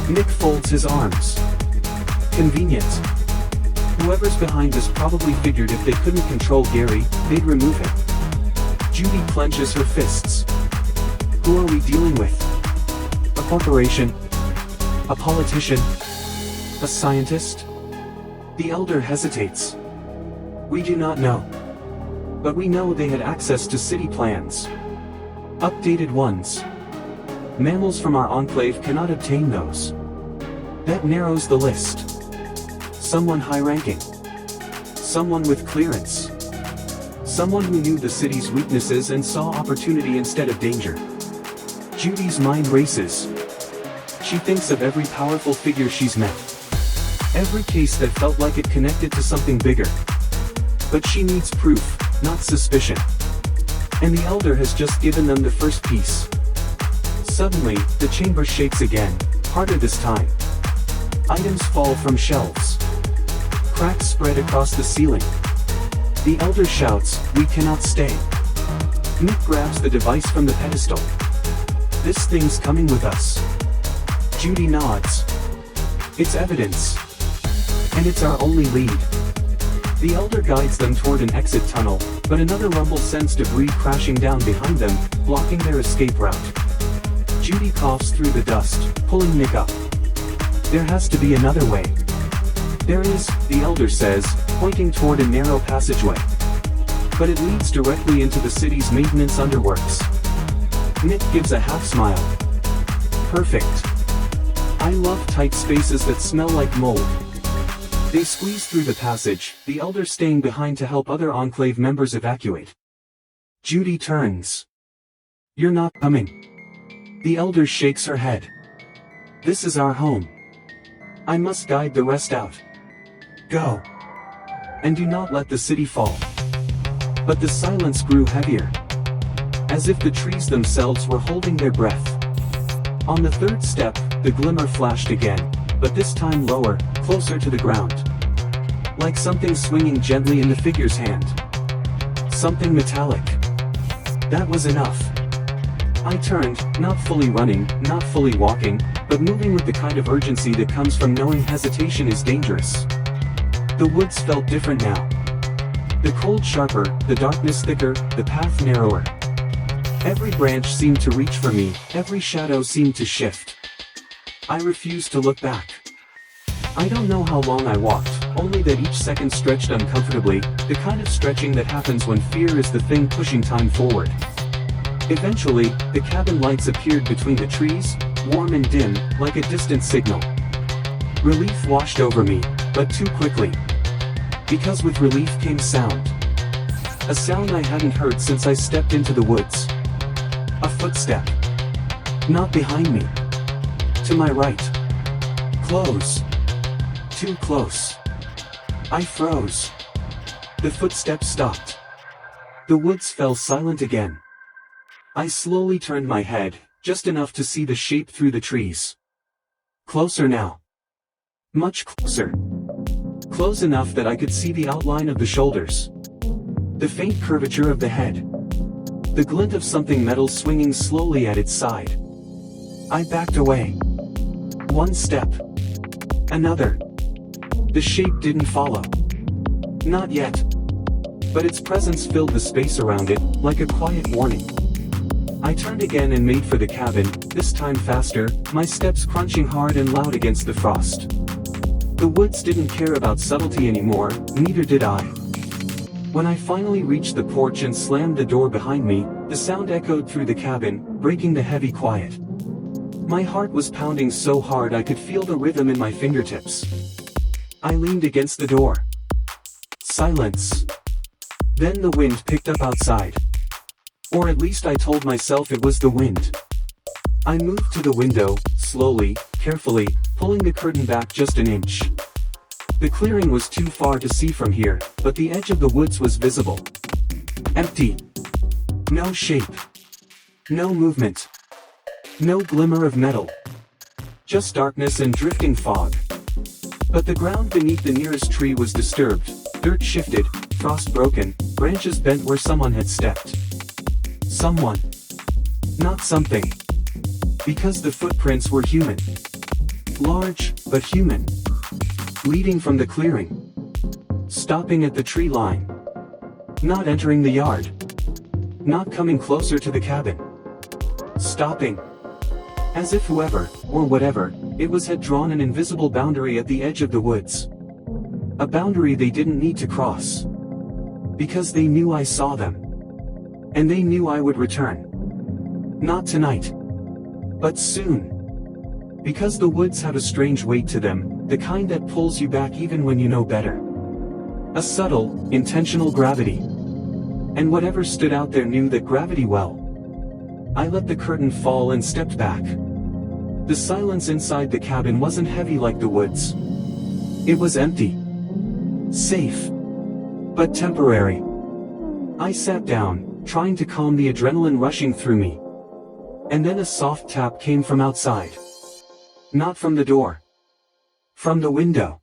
Nick folds his arms. Convenient. Whoever's behind this probably figured if they couldn't control Gary, they'd remove him. Judy clenches her fists. Who are we dealing with? A corporation? A politician? A scientist? The elder hesitates. We do not know. But we know they had access to city plans. Updated ones. Mammals from our enclave cannot obtain those. That narrows the list. Someone high-ranking. Someone with clearance. Someone who knew the city's weaknesses and saw opportunity instead of danger. Judy's mind races. She thinks of every powerful figure she's met. Every case that felt like it connected to something bigger. But she needs proof, not suspicion. And the elder has just given them the first piece. Suddenly, the chamber shakes again, harder this time. Items fall from shelves. Cracks spread across the ceiling. The elder shouts, "We cannot stay." Nick grabs the device from the pedestal. This thing's coming with us. Judy nods. It's evidence. And it's our only lead. The elder guides them toward an exit tunnel, but another rumble sends debris crashing down behind them, blocking their escape route. Judy coughs through the dust, pulling Nick up. There has to be another way. There is, the elder says, pointing toward a narrow passageway. But it leads directly into the city's maintenance underworks. Nick gives a half smile. Perfect. I love tight spaces that smell like mold. They squeeze through the passage, the elder staying behind to help other enclave members evacuate. Judy turns. You're not coming. The elder shakes her head. This is our home. I must guide the rest out. Go. And do not let the city fall. But the silence grew heavier. As if the trees themselves were holding their breath. On the third step, the glimmer flashed again, but this time lower, closer to the ground. Like something swinging gently in the figure's hand. Something metallic. That was enough. I turned, not fully running, not fully walking, but moving with the kind of urgency that comes from knowing hesitation is dangerous. The woods felt different now. The cold sharper, the darkness thicker, the path narrower. Every branch seemed to reach for me, every shadow seemed to shift. I refused to look back. I don't know how long I walked, only that each second stretched uncomfortably, the kind of stretching that happens when fear is the thing pushing time forward. Eventually, the cabin lights appeared between the trees, warm and dim, like a distant signal. Relief washed over me, but too quickly. Because with relief came sound. A sound I hadn't heard since I stepped into the woods. A footstep. Not behind me. To my right. Close. Too close. I froze. The footsteps stopped. The woods fell silent again. I slowly turned my head, just enough to see the shape through the trees. Closer now. Much closer. Close enough that I could see the outline of the shoulders. The faint curvature of the head. The glint of something metal swinging slowly at its side. I backed away. One step. Another. The shape didn't follow. Not yet. But its presence filled the space around it, like a quiet warning. I turned again and made for the cabin, this time faster, my steps crunching hard and loud against the frost. The woods didn't care about subtlety anymore, neither did I. When I finally reached the porch and slammed the door behind me, the sound echoed through the cabin, breaking the heavy quiet. My heart was pounding so hard I could feel the rhythm in my fingertips. I leaned against the door. Silence. Then the wind picked up outside. Or at least I told myself it was the wind. I moved to the window, slowly, carefully, pulling the curtain back just an inch. The clearing was too far to see from here, but the edge of the woods was visible. Empty. No shape. No movement. No glimmer of metal. Just darkness and drifting fog. But the ground beneath the nearest tree was disturbed, dirt shifted, frost broken, branches bent where someone had stepped. Someone. Not something. Because the footprints were human. Large, but human. Leading from the clearing. Stopping at the tree line. Not entering the yard. Not coming closer to the cabin. Stopping. As if whoever, or whatever, it was had drawn an invisible boundary at the edge of the woods. A boundary they didn't need to cross. Because they knew I saw them. And they knew I would return. Not tonight. But soon. Because the woods have a strange weight to them, the kind that pulls you back even when you know better. A subtle, intentional gravity. And whatever stood out there knew that gravity well. I let the curtain fall and stepped back. The silence inside the cabin wasn't heavy like the woods. It was empty. Safe. But temporary. I sat down, trying to calm the adrenaline rushing through me. And then a soft tap came from outside. Not from the door. From the window.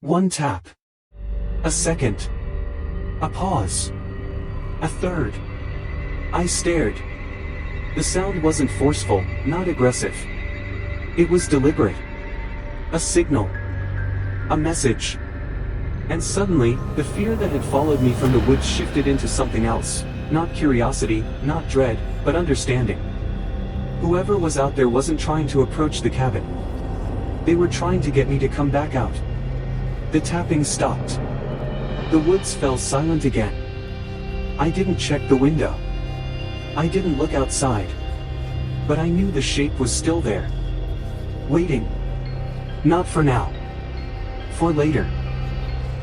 One tap. A second. A pause. A third. I stared. The sound wasn't forceful, not aggressive. It was deliberate. A signal. A message. And suddenly, the fear that had followed me from the woods shifted into something else. Not curiosity, not dread, but understanding. Whoever was out there wasn't trying to approach the cabin. They were trying to get me to come back out. The tapping stopped. The woods fell silent again. I didn't check the window. I didn't look outside. But I knew the shape was still there. Waiting. Not for now. For later.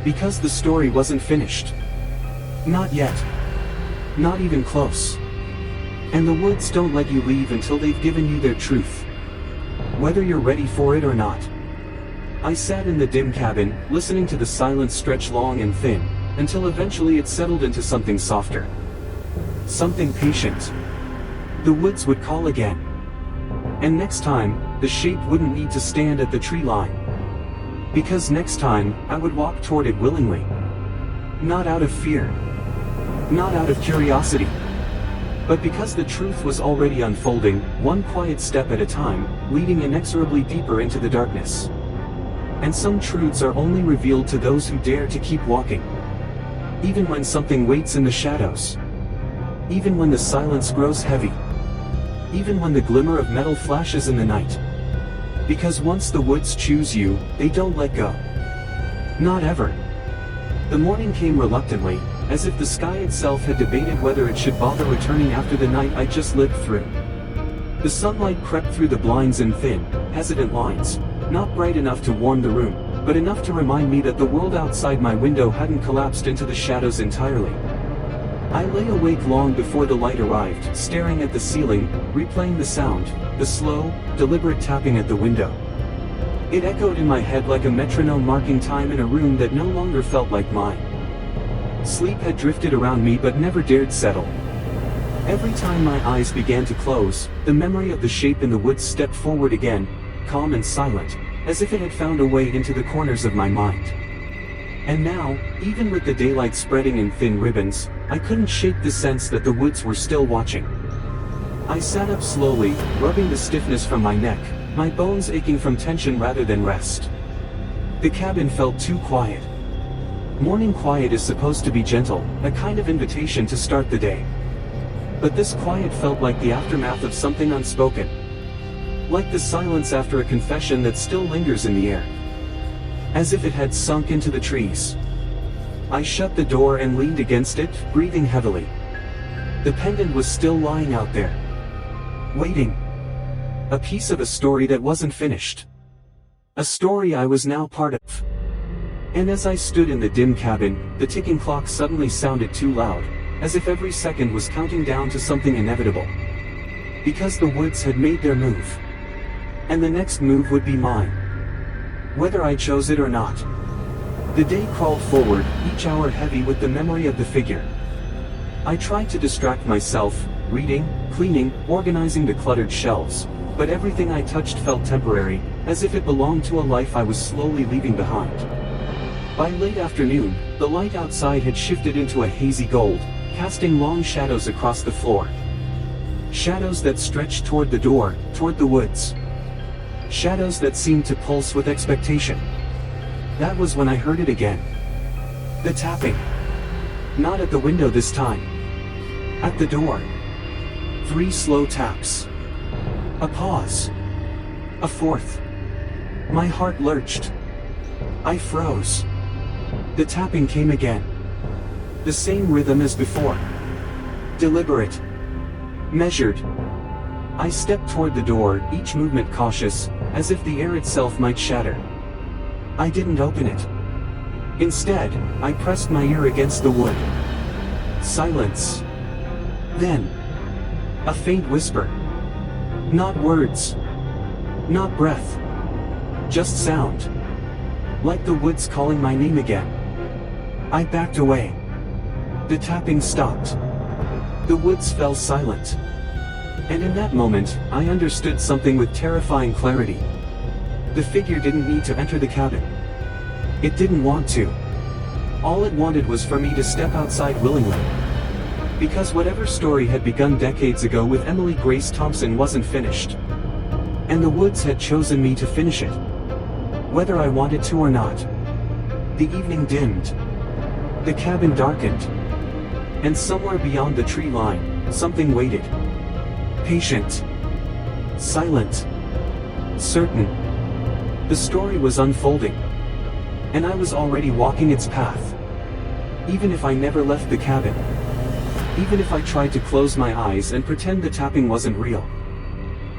Because the story wasn't finished. Not yet. Not even close. And the woods don't let you leave until they've given you their truth. Whether you're ready for it or not. I sat in the dim cabin, listening to the silence stretch long and thin, until eventually it settled into something softer. Something patient. The woods would call again. And next time, the shape wouldn't need to stand at the tree line. Because next time, I would walk toward it willingly. Not out of fear. Not out of curiosity. But because the truth was already unfolding, one quiet step at a time, leading inexorably deeper into the darkness. And some truths are only revealed to those who dare to keep walking. Even when something waits in the shadows. Even when the silence grows heavy. Even when the glimmer of metal flashes in the night. Because once the woods choose you, they don't let go. Not ever. The morning came reluctantly, as if the sky itself had debated whether it should bother returning after the night I just lived through. The sunlight crept through the blinds in thin, hesitant lines, not bright enough to warm the room, but enough to remind me that the world outside my window hadn't collapsed into the shadows entirely. I lay awake long before the light arrived, staring at the ceiling, replaying the sound, the slow, deliberate tapping at the window. It echoed in my head like a metronome marking time in a room that no longer felt like mine. Sleep had drifted around me but never dared settle. Every time my eyes began to close, the memory of the shape in the woods stepped forward again, calm and silent, as if it had found a way into the corners of my mind. And now, even with the daylight spreading in thin ribbons, I couldn't shake the sense that the woods were still watching. I sat up slowly, rubbing the stiffness from my neck, my bones aching from tension rather than rest. The cabin felt too quiet. Morning quiet is supposed to be gentle, a kind of invitation to start the day. But this quiet felt like the aftermath of something unspoken. Like the silence after a confession that still lingers in the air. As if it had sunk into the trees. I shut the door and leaned against it, breathing heavily. The pendant was still lying out there. Waiting. A piece of a story that wasn't finished. A story I was now part of. And as I stood in the dim cabin, the ticking clock suddenly sounded too loud, as if every second was counting down to something inevitable. Because the woods had made their move. And the next move would be mine. Whether I chose it or not. The day crawled forward, each hour heavy with the memory of the figure. I tried to distract myself, reading, cleaning, organizing the cluttered shelves, but everything I touched felt temporary, as if it belonged to a life I was slowly leaving behind. By late afternoon, the light outside had shifted into a hazy gold, casting long shadows across the floor. Shadows that stretched toward the door, toward the woods. Shadows that seemed to pulse with expectation. That was when I heard it again. The tapping. Not at the window this time. At the door. 3 slow taps. A pause. A fourth. My heart lurched. I froze. The tapping came again. The same rhythm as before. Deliberate. Measured. I stepped toward the door, each movement cautious, as if the air itself might shatter. I didn't open it. Instead, I pressed my ear against the wood. Silence. Then, a faint whisper. Not words. Not breath. Just sound. Like the woods calling my name again. I backed away. The tapping stopped. The woods fell silent. And in that moment, I understood something with terrifying clarity. The figure didn't need to enter the cabin. It didn't want to. All it wanted was for me to step outside willingly. Because whatever story had begun decades ago with Emily Grace Thompson wasn't finished. And the woods had chosen me to finish it. Whether I wanted to or not. The evening dimmed. The cabin darkened. And somewhere beyond the tree line, something waited. Patient. Silent. Certain. The story was unfolding. And I was already walking its path. Even if I never left the cabin. Even if I tried to close my eyes and pretend the tapping wasn't real.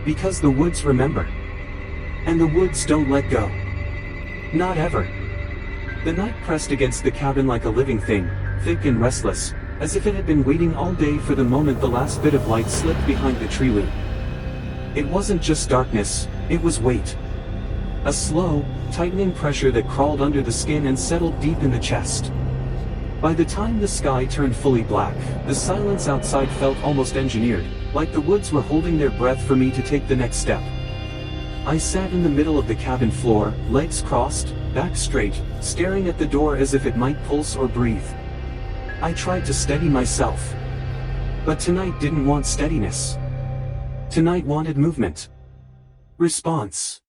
Because the woods remember. And the woods don't let go. Not ever. The night pressed against the cabin like a living thing, thick and restless, as if it had been waiting all day for the moment the last bit of light slipped behind the tree line. It wasn't just darkness, it was weight. A slow, tightening pressure that crawled under the skin and settled deep in the chest. By the time the sky turned fully black, the silence outside felt almost engineered, like the woods were holding their breath for me to take the next step. I sat in the middle of the cabin floor, legs crossed, back straight, staring at the door as if it might pulse or breathe. I tried to steady myself. But tonight didn't want steadiness. Tonight wanted movement. Response.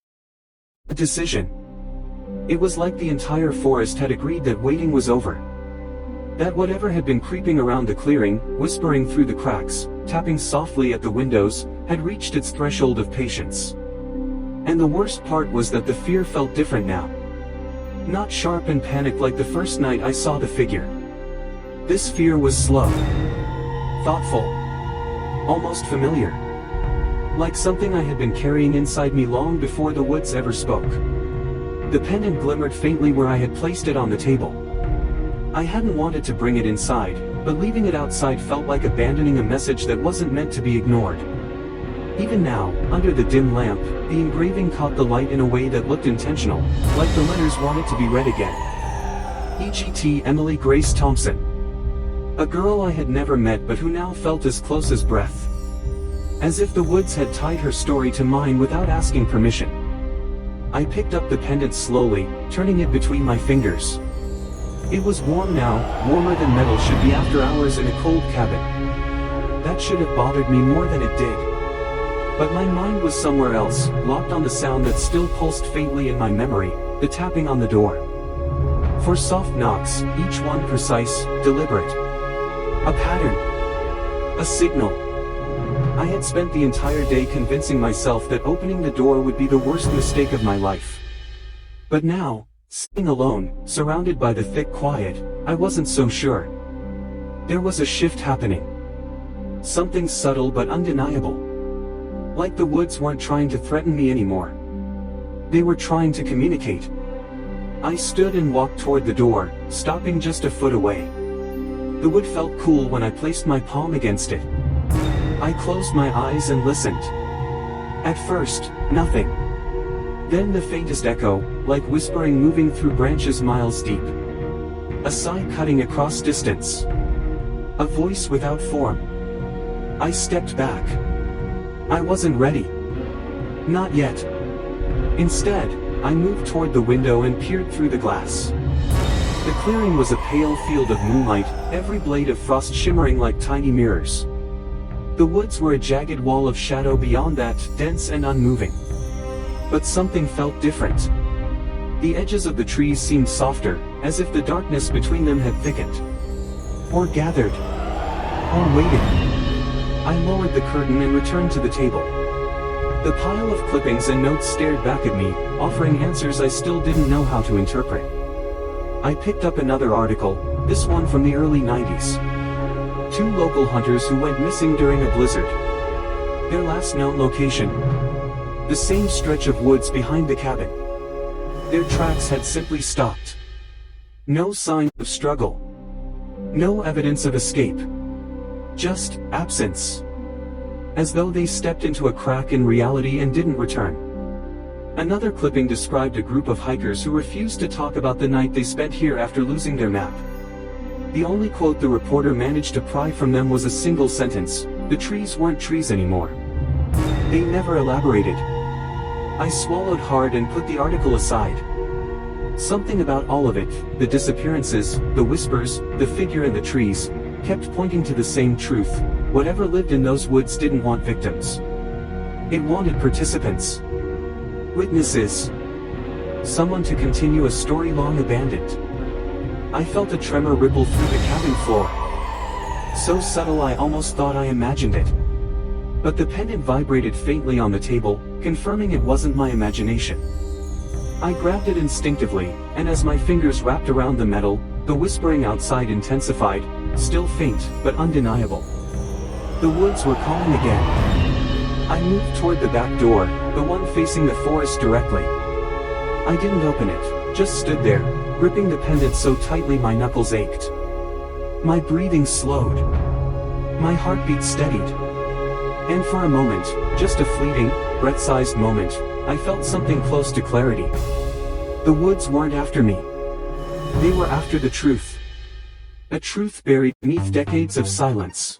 A decision. It was like the entire forest had agreed that waiting was over. That whatever had been creeping around the clearing, whispering through the cracks, tapping softly at the windows, had reached its threshold of patience. And the worst part was that the fear felt different now. Not sharp and panicked like the first night I saw the figure. This fear was slow. Thoughtful. Almost familiar. Like something I had been carrying inside me long before the woods ever spoke. The pendant glimmered faintly where I had placed it on the table. I hadn't wanted to bring it inside, but leaving it outside felt like abandoning a message that wasn't meant to be ignored. Even now, under the dim lamp, the engraving caught the light in a way that looked intentional, like the letters wanted to be read again. E.G.T. Emily Grace Thompson. A girl I had never met but who now felt as close as breath. As if the woods had tied her story to mine without asking permission. I picked up the pendant slowly, turning it between my fingers. It was warm now, warmer than metal should be after hours in a cold cabin. That should have bothered me more than it did. But my mind was somewhere else, locked on the sound that still pulsed faintly in my memory, the tapping on the door. 4 soft knocks, each one precise, deliberate. A pattern. A signal. I had spent the entire day convincing myself that opening the door would be the worst mistake of my life. But now, sitting alone, surrounded by the thick quiet, I wasn't so sure. There was a shift happening. Something subtle but undeniable. Like the woods weren't trying to threaten me anymore. They were trying to communicate. I stood and walked toward the door, stopping just a foot away. The wood felt cool when I placed my palm against it. I closed my eyes and listened. At first, nothing. Then the faintest echo, like whispering moving through branches miles deep. A sigh cutting across distance. A voice without form. I stepped back. I wasn't ready. Not yet. Instead, I moved toward the window and peered through the glass. The clearing was a pale field of moonlight, every blade of frost shimmering like tiny mirrors. The woods were a jagged wall of shadow beyond that, dense and unmoving. But something felt different. The edges of the trees seemed softer, as if the darkness between them had thickened. Or gathered. Or waited. I lowered the curtain and returned to the table. The pile of clippings and notes stared back at me, offering answers I still didn't know how to interpret. I picked up another article, this one from the early 90s. 2 local hunters who went missing during a blizzard. Their last known location. The same stretch of woods behind the cabin. Their tracks had simply stopped. No sign of struggle. No evidence of escape. Just absence. As though they stepped into a crack in reality and didn't return. Another clipping described a group of hikers who refused to talk about the night they spent here after losing their map. The only quote the reporter managed to pry from them was a single sentence: the trees weren't trees anymore. They never elaborated. I swallowed hard and put the article aside. Something about all of it, the disappearances, the whispers, the figure in the trees, kept pointing to the same truth: whatever lived in those woods didn't want victims. It wanted participants. Witnesses. Someone to continue a story long abandoned. I felt a tremor ripple through the cabin floor. So subtle I almost thought I imagined it. But the pendant vibrated faintly on the table, confirming it wasn't my imagination. I grabbed it instinctively, and as my fingers wrapped around the metal, the whispering outside intensified, still faint, but undeniable. The woods were calling again. I moved toward the back door, the one facing the forest directly. I didn't open it, just stood there, gripping the pendant so tightly my knuckles ached. My breathing slowed. My heartbeat steadied. And for a moment, just a fleeting, breath-sized moment, I felt something close to clarity. The woods weren't after me. They were after the truth. A truth buried beneath decades of silence.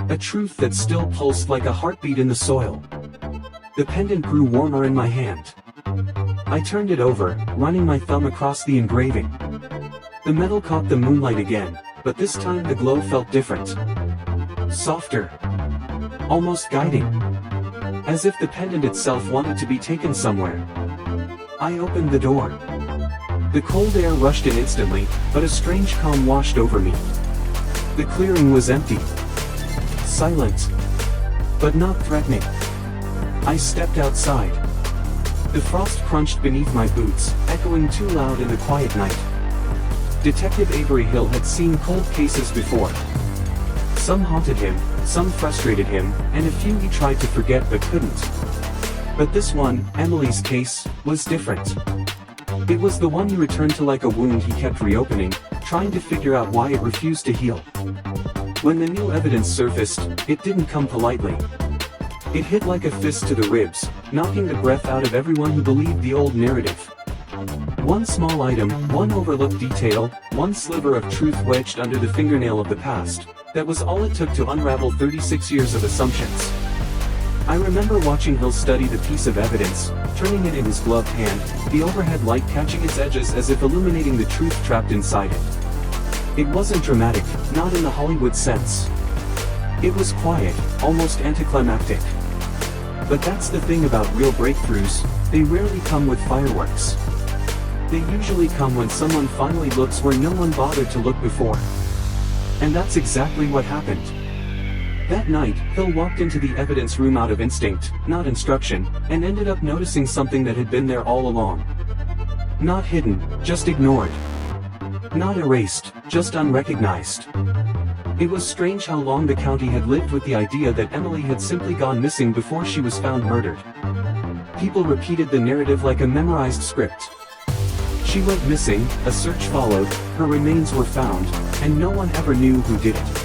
A truth that still pulsed like a heartbeat in the soil. The pendant grew warmer in my hand. I turned it over, running my thumb across the engraving. The metal caught the moonlight again, but this time the glow felt different. Softer. Almost guiding. As if the pendant itself wanted to be taken somewhere. I opened the door. The cold air rushed in instantly, but a strange calm washed over me. The clearing was empty. Silent. But not threatening. I stepped outside. The frost crunched beneath my boots, echoing too loud in the quiet night. Detective Avery Hill had seen cold cases before. Some haunted him, some frustrated him, and a few he tried to forget but couldn't. But this one, Emily's case, was different. It was the one he returned to like a wound he kept reopening, trying to figure out why it refused to heal. When the new evidence surfaced, it didn't come politely. It hit like a fist to the ribs, knocking the breath out of everyone who believed the old narrative. One small item, one overlooked detail, one sliver of truth wedged under the fingernail of the past. That was all it took to unravel 36 years of assumptions. I remember watching Hill study the piece of evidence, turning it in his gloved hand, the overhead light catching its edges as if illuminating the truth trapped inside it. It wasn't dramatic, not in the Hollywood sense. It was quiet, almost anticlimactic. But that's the thing about real breakthroughs, they rarely come with fireworks. They usually come when someone finally looks where no one bothered to look before. And that's exactly what happened. That night, Hill walked into the evidence room out of instinct, not instruction, and ended up noticing something that had been there all along. Not hidden, just ignored. Not erased, just unrecognized. It was strange how long the county had lived with the idea that Emily had simply gone missing before she was found murdered. People repeated the narrative like a memorized script. She went missing, a search followed, her remains were found, and no one ever knew who did it.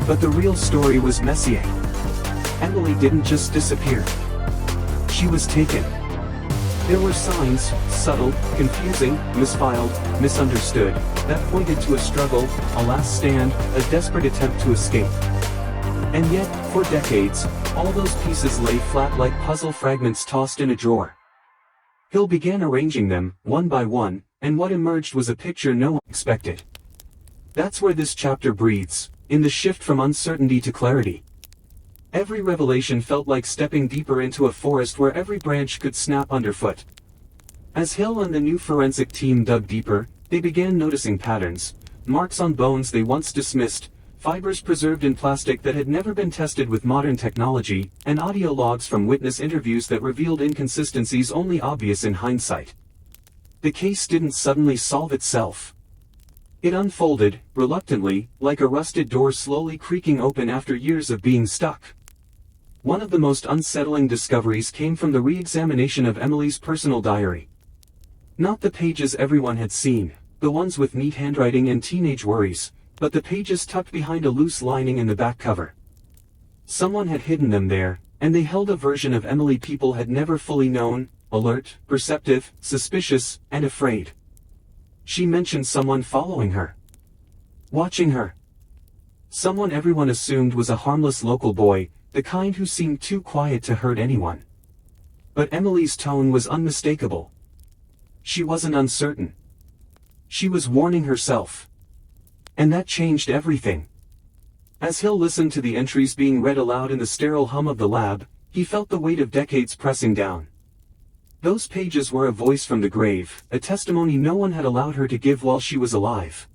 But the real story was messier. Emily didn't just disappear. She was taken. There were signs, subtle, confusing, misfiled, misunderstood, that pointed to a struggle, a last stand, a desperate attempt to escape. And yet, for decades, all those pieces lay flat like puzzle fragments tossed in a drawer. Hill began arranging them, one by one, and what emerged was a picture no one expected. That's where this chapter breathes, in the shift from uncertainty to clarity. Every revelation felt like stepping deeper into a forest where every branch could snap underfoot. As Hill and the new forensic team dug deeper, they began noticing patterns, marks on bones they once dismissed, fibers preserved in plastic that had never been tested with modern technology, and audio logs from witness interviews that revealed inconsistencies only obvious in hindsight. The case didn't suddenly solve itself. It unfolded, reluctantly, like a rusted door slowly creaking open after years of being stuck. One of the most unsettling discoveries came from the re-examination of Emily's personal diary. Not the pages everyone had seen, the ones with neat handwriting and teenage worries, but the pages tucked behind a loose lining in the back cover. Someone had hidden them there, and they held a version of Emily people had never fully known, alert, perceptive, suspicious, and afraid. She mentioned someone following her. Watching her. Someone everyone assumed was a harmless local boy, the kind who seemed too quiet to hurt anyone. But Emily's tone was unmistakable. She wasn't uncertain. She was warning herself. And that changed everything. As Hill listened to the entries being read aloud in the sterile hum of the lab, he felt the weight of decades pressing down. Those pages were a voice from the grave, a testimony no one had allowed her to give while she was alive.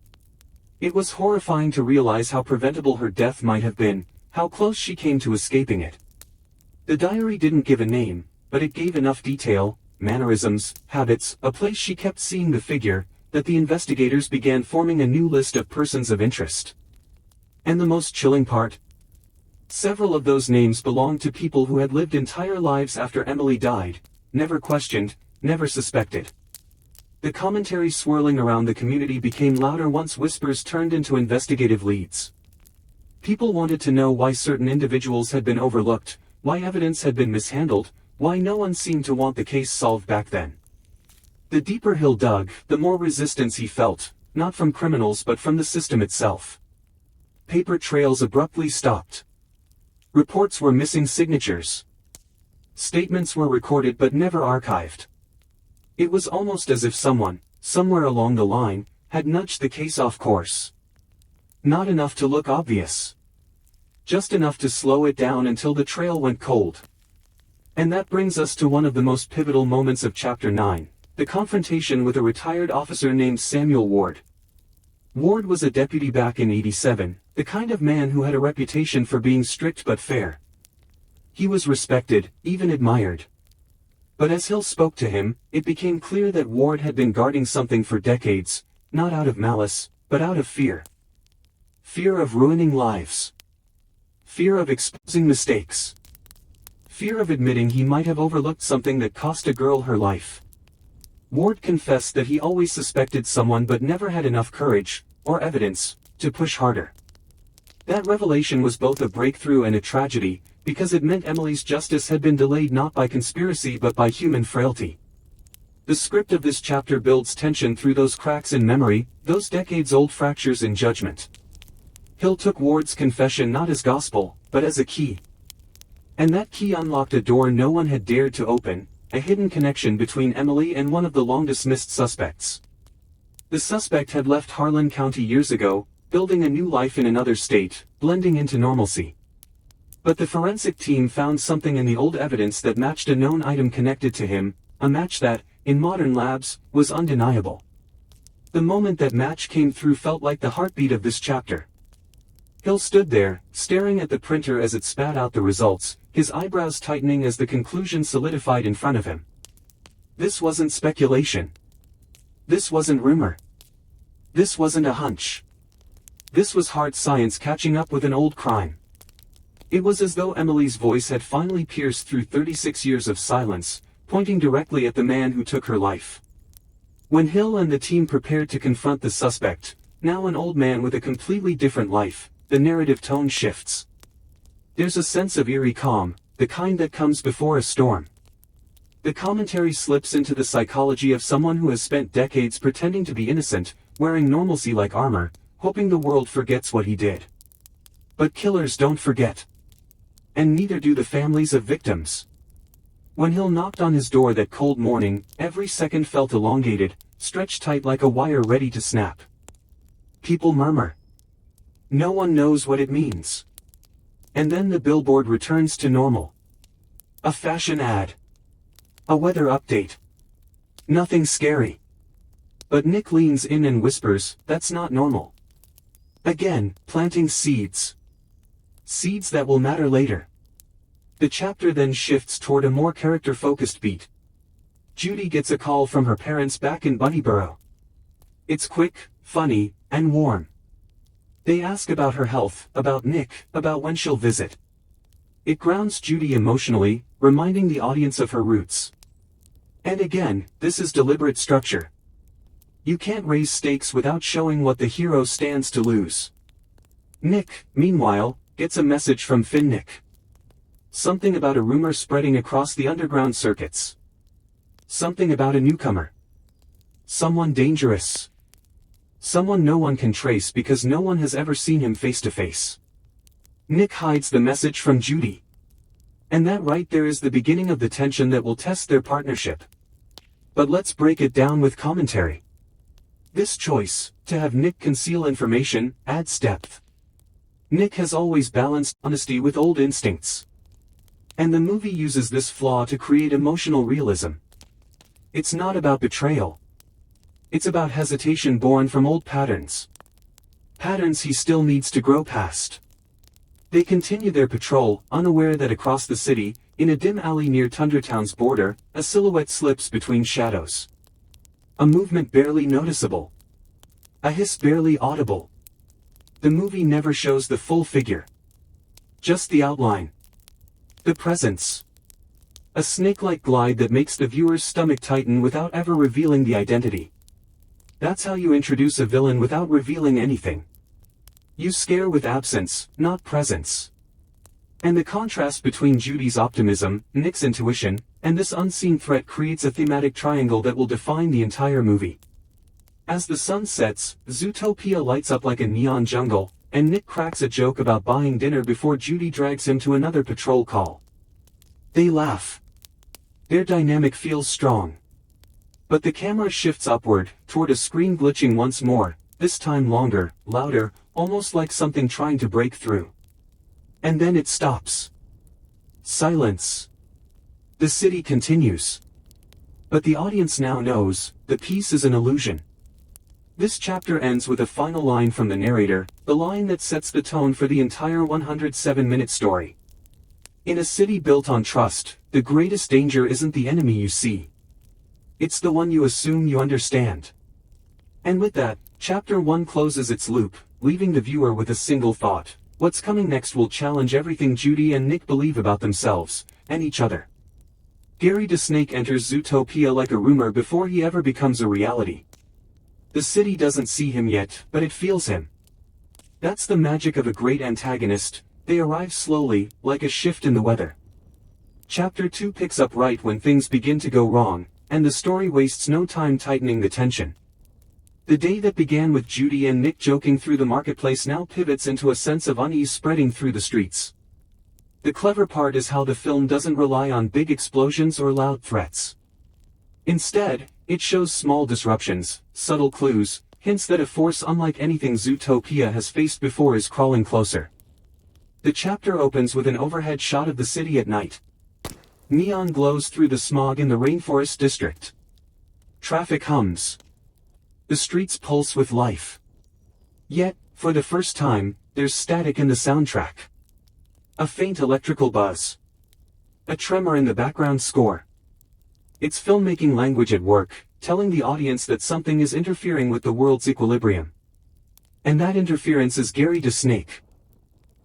It was horrifying to realize how preventable her death might have been, how close she came to escaping it. The diary didn't give a name, but it gave enough detail, mannerisms, habits, a place she kept seeing the figure, that the investigators began forming a new list of persons of interest. And the most chilling part? Several of those names belonged to people who had lived entire lives after Emily died, never questioned, never suspected. The commentary swirling around the community became louder once whispers turned into investigative leads. People wanted to know why certain individuals had been overlooked, why evidence had been mishandled, why no one seemed to want the case solved back then. The deeper Hill dug, the more resistance he felt, not from criminals but from the system itself. Paper trails abruptly stopped. Reports were missing signatures. Statements were recorded but never archived. It was almost as if someone, somewhere along the line, had nudged the case off course. Not enough to look obvious. Just enough to slow it down until the trail went cold. And that brings us to one of the most pivotal moments of Chapter 9, the confrontation with a retired officer named Samuel Ward. Ward was a deputy back in '87, the kind of man who had a reputation for being strict but fair. He was respected, even admired. But as Hill spoke to him, it became clear that Ward had been guarding something for decades, not out of malice, but out of fear. Fear of ruining lives. Fear of exposing mistakes. Fear of admitting he might have overlooked something that cost a girl her life. Ward confessed that he always suspected someone but never had enough courage, or evidence, to push harder. That revelation was both a breakthrough and a tragedy, because it meant Emily's justice had been delayed not by conspiracy but by human frailty. The script of this chapter builds tension through those cracks in memory, those decades-old fractures in judgment. Hill took Ward's confession not as gospel, but as a key. And that key unlocked a door no one had dared to open, a hidden connection between Emily and one of the long-dismissed suspects. The suspect had left Harlan County years ago, building a new life in another state, blending into normalcy. But the forensic team found something in the old evidence that matched a known item connected to him, a match that, in modern labs, was undeniable. The moment that match came through felt like the heartbeat of this chapter. Hill stood there, staring at the printer as it spat out the results, his eyebrows tightening as the conclusion solidified in front of him. This wasn't speculation. This wasn't rumor. This wasn't a hunch. This was hard science catching up with an old crime. It was as though Emily's voice had finally pierced through 36 years of silence, pointing directly at the man who took her life. When Hill and the team prepared to confront the suspect, now an old man with a completely different life, the narrative tone shifts. There's a sense of eerie calm, the kind that comes before a storm. The commentary slips into the psychology of someone who has spent decades pretending to be innocent, wearing normalcy like armor, hoping the world forgets what he did. But killers don't forget. And neither do the families of victims. When Hill knocked on his door that cold morning, every second felt elongated, stretched tight like a wire ready to snap. People murmur. No one knows what it means. And then the billboard returns to normal. A fashion ad. A weather update. Nothing scary. But Nick leans in and whispers, "That's not normal." Again, planting seeds. Seeds that will matter later. The chapter then shifts toward a more character-focused beat. Judy gets a call from her parents back in Bunnyboro. It's quick, funny, and warm. They ask about her health, about Nick, about when she'll visit. It grounds Judy emotionally, reminding the audience of her roots. And again, this is deliberate structure. You can't raise stakes without showing what the hero stands to lose. Nick, meanwhile, gets a message from Nick. Something about a rumor spreading across the underground circuits. Something about a newcomer. Someone dangerous. Someone no one can trace because no one has ever seen him face to face. Nick hides the message from Judy. And that right there is the beginning of the tension that will test their partnership. But let's break it down with commentary. This choice, to have Nick conceal information, adds depth. Nick has always balanced honesty with old instincts. And the movie uses this flaw to create emotional realism. It's not about betrayal. It's about hesitation born from old patterns. Patterns he still needs to grow past. They continue their patrol, unaware that across the city, in a dim alley near Tundratown's border, a silhouette slips between shadows. A movement barely noticeable. A hiss barely audible. The movie never shows the full figure. Just the outline. The presence. A snake-like glide that makes the viewer's stomach tighten without ever revealing the identity. That's how you introduce a villain without revealing anything. You scare with absence, not presence. And the contrast between Judy's optimism, Nick's intuition, and this unseen threat creates a thematic triangle that will define the entire movie. As the sun sets, Zootopia lights up like a neon jungle, and Nick cracks a joke about buying dinner before Judy drags him to another patrol call. They laugh. Their dynamic feels strong. But the camera shifts upward, toward a screen glitching once more, this time longer, louder, almost like something trying to break through. And then it stops. Silence. The city continues. But the audience now knows, the piece is an illusion. This chapter ends with a final line from the narrator, the line that sets the tone for the entire 107-minute story. In a city built on trust, the greatest danger isn't the enemy you see. It's the one you assume you understand. And with that, Chapter 1 closes its loop, leaving the viewer with a single thought. What's coming next will challenge everything Judy and Nick believe about themselves, and each other. Gary DeSnake enters Zootopia like a rumor before he ever becomes a reality. The city doesn't see him yet, but it feels him. That's the magic of a great antagonist. They arrive slowly, like a shift in the weather. Chapter 2 picks up right when things begin to go wrong, and the story wastes no time tightening the tension. The day that began with Judy and Nick joking through the marketplace now pivots into a sense of unease spreading through the streets. The clever part is how the film doesn't rely on big explosions or loud threats. Instead, it shows small disruptions, subtle clues, hints that a force unlike anything Zootopia has faced before is crawling closer. The chapter opens with an overhead shot of the city at night. Neon glows through the smog in the rainforest district. Traffic hums. The streets pulse with life. Yet, for the first time, there's static in the soundtrack. A faint electrical buzz. A tremor in the background score. It's filmmaking language at work, telling the audience that something is interfering with the world's equilibrium. And that interference is Gary DeSnake.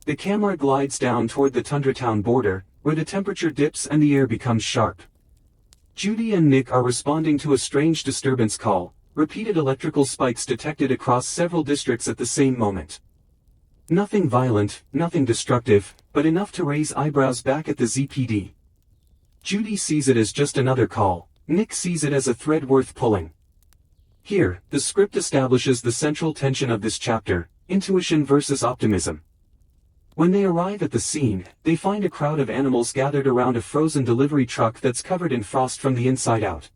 The camera glides down toward the Tundratown border, where the temperature dips and the air becomes sharp. Judy and Nick are responding to a strange disturbance call, repeated electrical spikes detected across several districts at the same moment. Nothing violent, nothing destructive, but enough to raise eyebrows back at the ZPD. Judy sees it as just another call, Nick sees it as a thread worth pulling. Here, the script establishes the central tension of this chapter, intuition versus optimism. When they arrive at the scene, they find a crowd of animals gathered around a frozen delivery truck that's covered in frost from the inside out.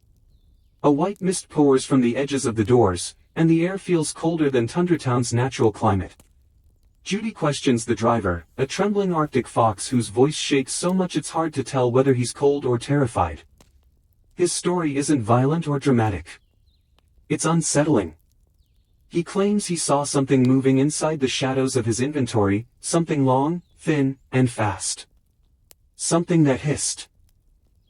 A white mist pours from the edges of the doors, and the air feels colder than Tundratown's natural climate. Judy questions the driver, a trembling Arctic fox whose voice shakes so much it's hard to tell whether he's cold or terrified. His story isn't violent or dramatic. It's unsettling. He claims he saw something moving inside the shadows of his inventory, something long, thin, and fast. Something that hissed.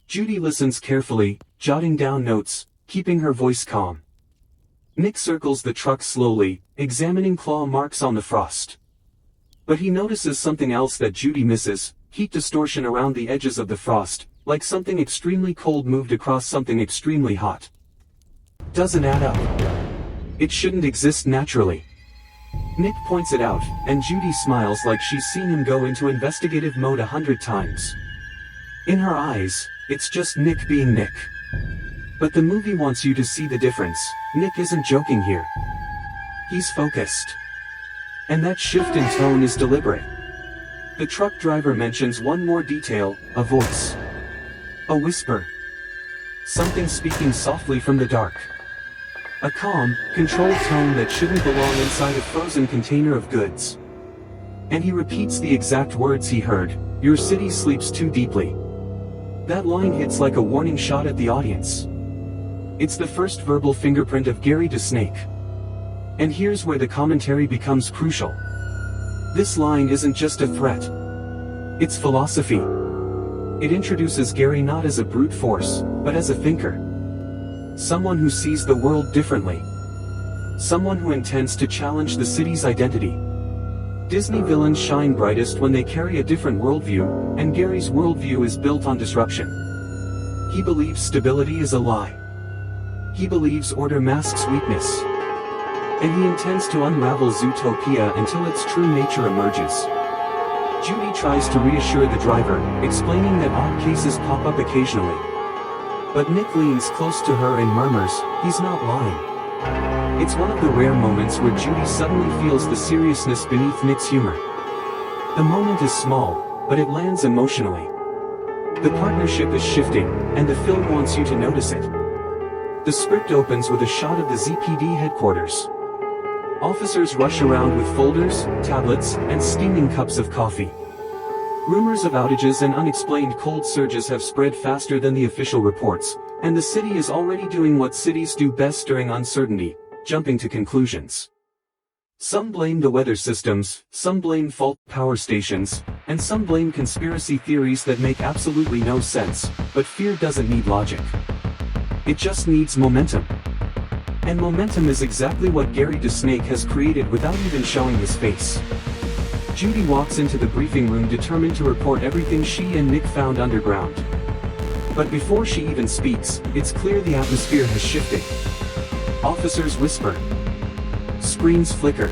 Judy listens carefully, jotting down notes, keeping her voice calm. Nick circles the truck slowly, examining claw marks on the frost. But he notices something else that Judy misses, heat distortion around the edges of the frost, like something extremely cold moved across something extremely hot. Doesn't add up. It shouldn't exist naturally. Nick points it out, and Judy smiles like she's seen him go into investigative mode 100 times. In her eyes, it's just Nick being Nick. But the movie wants you to see the difference. Nick isn't joking here. He's focused. And that shift in tone is deliberate. The truck driver mentions one more detail, a voice. A whisper. Something speaking softly from the dark. A calm, controlled tone that shouldn't belong inside a frozen container of goods. And he repeats the exact words he heard, "Your city sleeps too deeply." That line hits like a warning shot at the audience. It's the first verbal fingerprint of Gary DeSnake. And here's where the commentary becomes crucial. This line isn't just a threat. It's philosophy. It introduces Gary not as a brute force, but as a thinker. Someone who sees the world differently. Someone who intends to challenge the city's identity. Disney villains shine brightest when they carry a different worldview, and Gary's worldview is built on disruption. He believes stability is a lie. He believes order masks weakness. And he intends to unravel Zootopia until its true nature emerges. Judy tries to reassure the driver, explaining that odd cases pop up occasionally. But Nick leans close to her and murmurs, "He's not lying." It's one of the rare moments where Judy suddenly feels the seriousness beneath Nick's humor. The moment is small, but it lands emotionally. The partnership is shifting, and the film wants you to notice it. The script opens with a shot of the ZPD headquarters. Officers rush around with folders, tablets, and steaming cups of coffee. Rumors of outages and unexplained cold surges have spread faster than the official reports, and the city is already doing what cities do best during uncertainty, jumping to conclusions. Some blame the weather systems, some blame fault power stations, and some blame conspiracy theories that make absolutely no sense, but fear doesn't need logic. It just needs momentum. And momentum is exactly what Gary DeSnake has created without even showing his face. Judy walks into the briefing room determined to report everything she and Nick found underground. But before she even speaks, it's clear the atmosphere has shifted. Officers whisper. Screens flicker.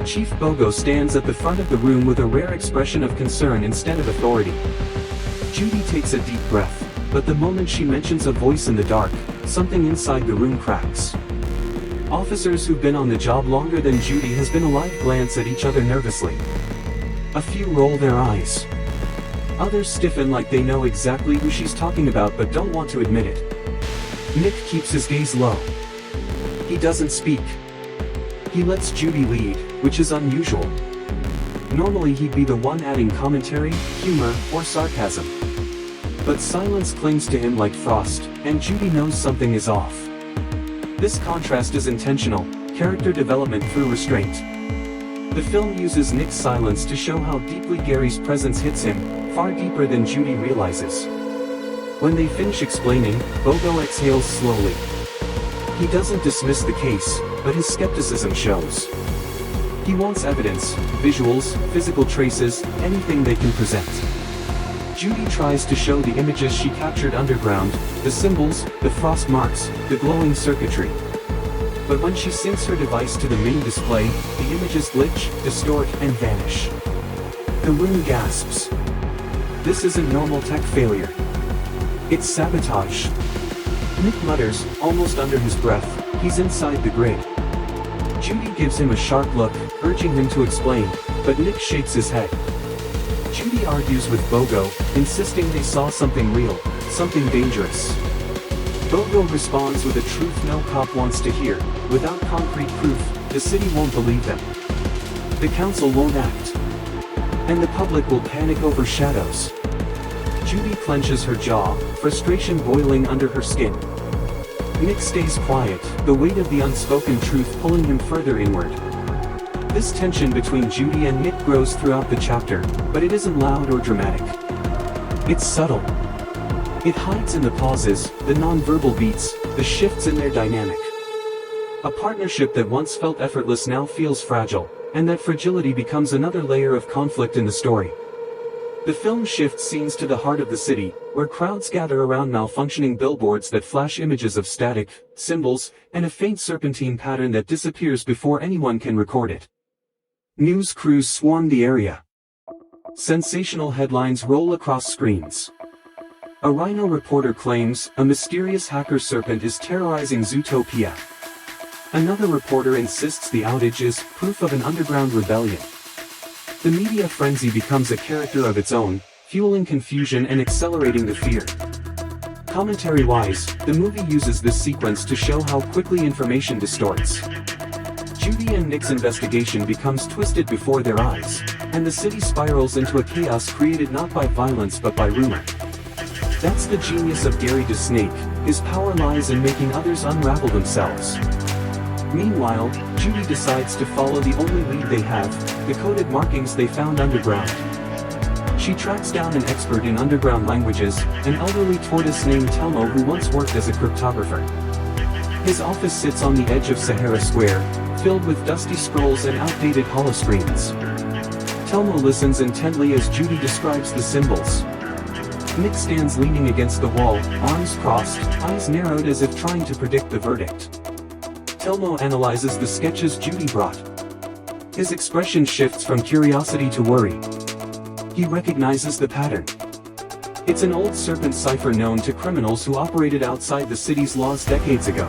Chief Bogo stands at the front of the room with a rare expression of concern instead of authority. Judy takes a deep breath, but the moment she mentions a voice in the dark, something inside the room cracks. Officers who've been on the job longer than Judy has been alive glance at each other nervously. A few roll their eyes. Others stiffen like they know exactly who she's talking about but don't want to admit it. Nick keeps his gaze low. He doesn't speak. He lets Judy lead, which is unusual. Normally he'd be the one adding commentary, humor, or sarcasm. But silence clings to him like frost, and Judy knows something is off. This contrast is intentional, character development through restraint. The film uses Nick's silence to show how deeply Gary's presence hits him, far deeper than Judy realizes. When they finish explaining, Bogo exhales slowly. He doesn't dismiss the case, but his skepticism shows. He wants evidence, visuals, physical traces, anything they can present. Judy tries to show the images she captured underground, the symbols, the frost marks, the glowing circuitry. But when she syncs her device to the main display, the images glitch, distort, and vanish. The room gasps. This isn't normal tech failure. It's sabotage. Nick mutters, almost under his breath, he's inside the grid. Judy gives him a sharp look, urging him to explain, but Nick shakes his head. Judy argues with Bogo, insisting they saw something real, something dangerous. Bogo responds with a truth no cop wants to hear. Without concrete proof, the city won't believe them. The council won't act. And the public will panic over shadows. Judy clenches her jaw, frustration boiling under her skin. Nick stays quiet, the weight of the unspoken truth pulling him further inward. This tension between Judy and Nick grows throughout the chapter, but it isn't loud or dramatic. It's subtle. It hides in the pauses, the non-verbal beats, the shifts in their dynamic. A partnership that once felt effortless now feels fragile, and that fragility becomes another layer of conflict in the story. The film shifts scenes to the heart of the city, where crowds gather around malfunctioning billboards that flash images of static, symbols, and a faint serpentine pattern that disappears before anyone can record it. News crews swarm the area. Sensational headlines roll across screens. A rhino reporter claims a mysterious hacker serpent is terrorizing Zootopia. Another reporter insists the outage is proof of an underground rebellion. The media frenzy becomes a character of its own, fueling confusion and accelerating the fear. Commentary-wise, the movie uses this sequence to show how quickly information distorts. Judy and Nick's investigation becomes twisted before their eyes, and the city spirals into a chaos created not by violence but by rumor. That's the genius of Gary the Snake, his power lies in making others unravel themselves. Meanwhile, Judy decides to follow the only lead they have, the coded markings they found underground. She tracks down an expert in underground languages, an elderly tortoise named Telmo who once worked as a cryptographer. His office sits on the edge of Sahara Square, filled with dusty scrolls and outdated holoscreens. Telmo listens intently as Judy describes the symbols. Nick stands leaning against the wall, arms crossed, eyes narrowed as if trying to predict the verdict. Telmo analyzes the sketches Judy brought. His expression shifts from curiosity to worry. He recognizes the pattern. It's an old serpent cipher known to criminals who operated outside the city's laws decades ago.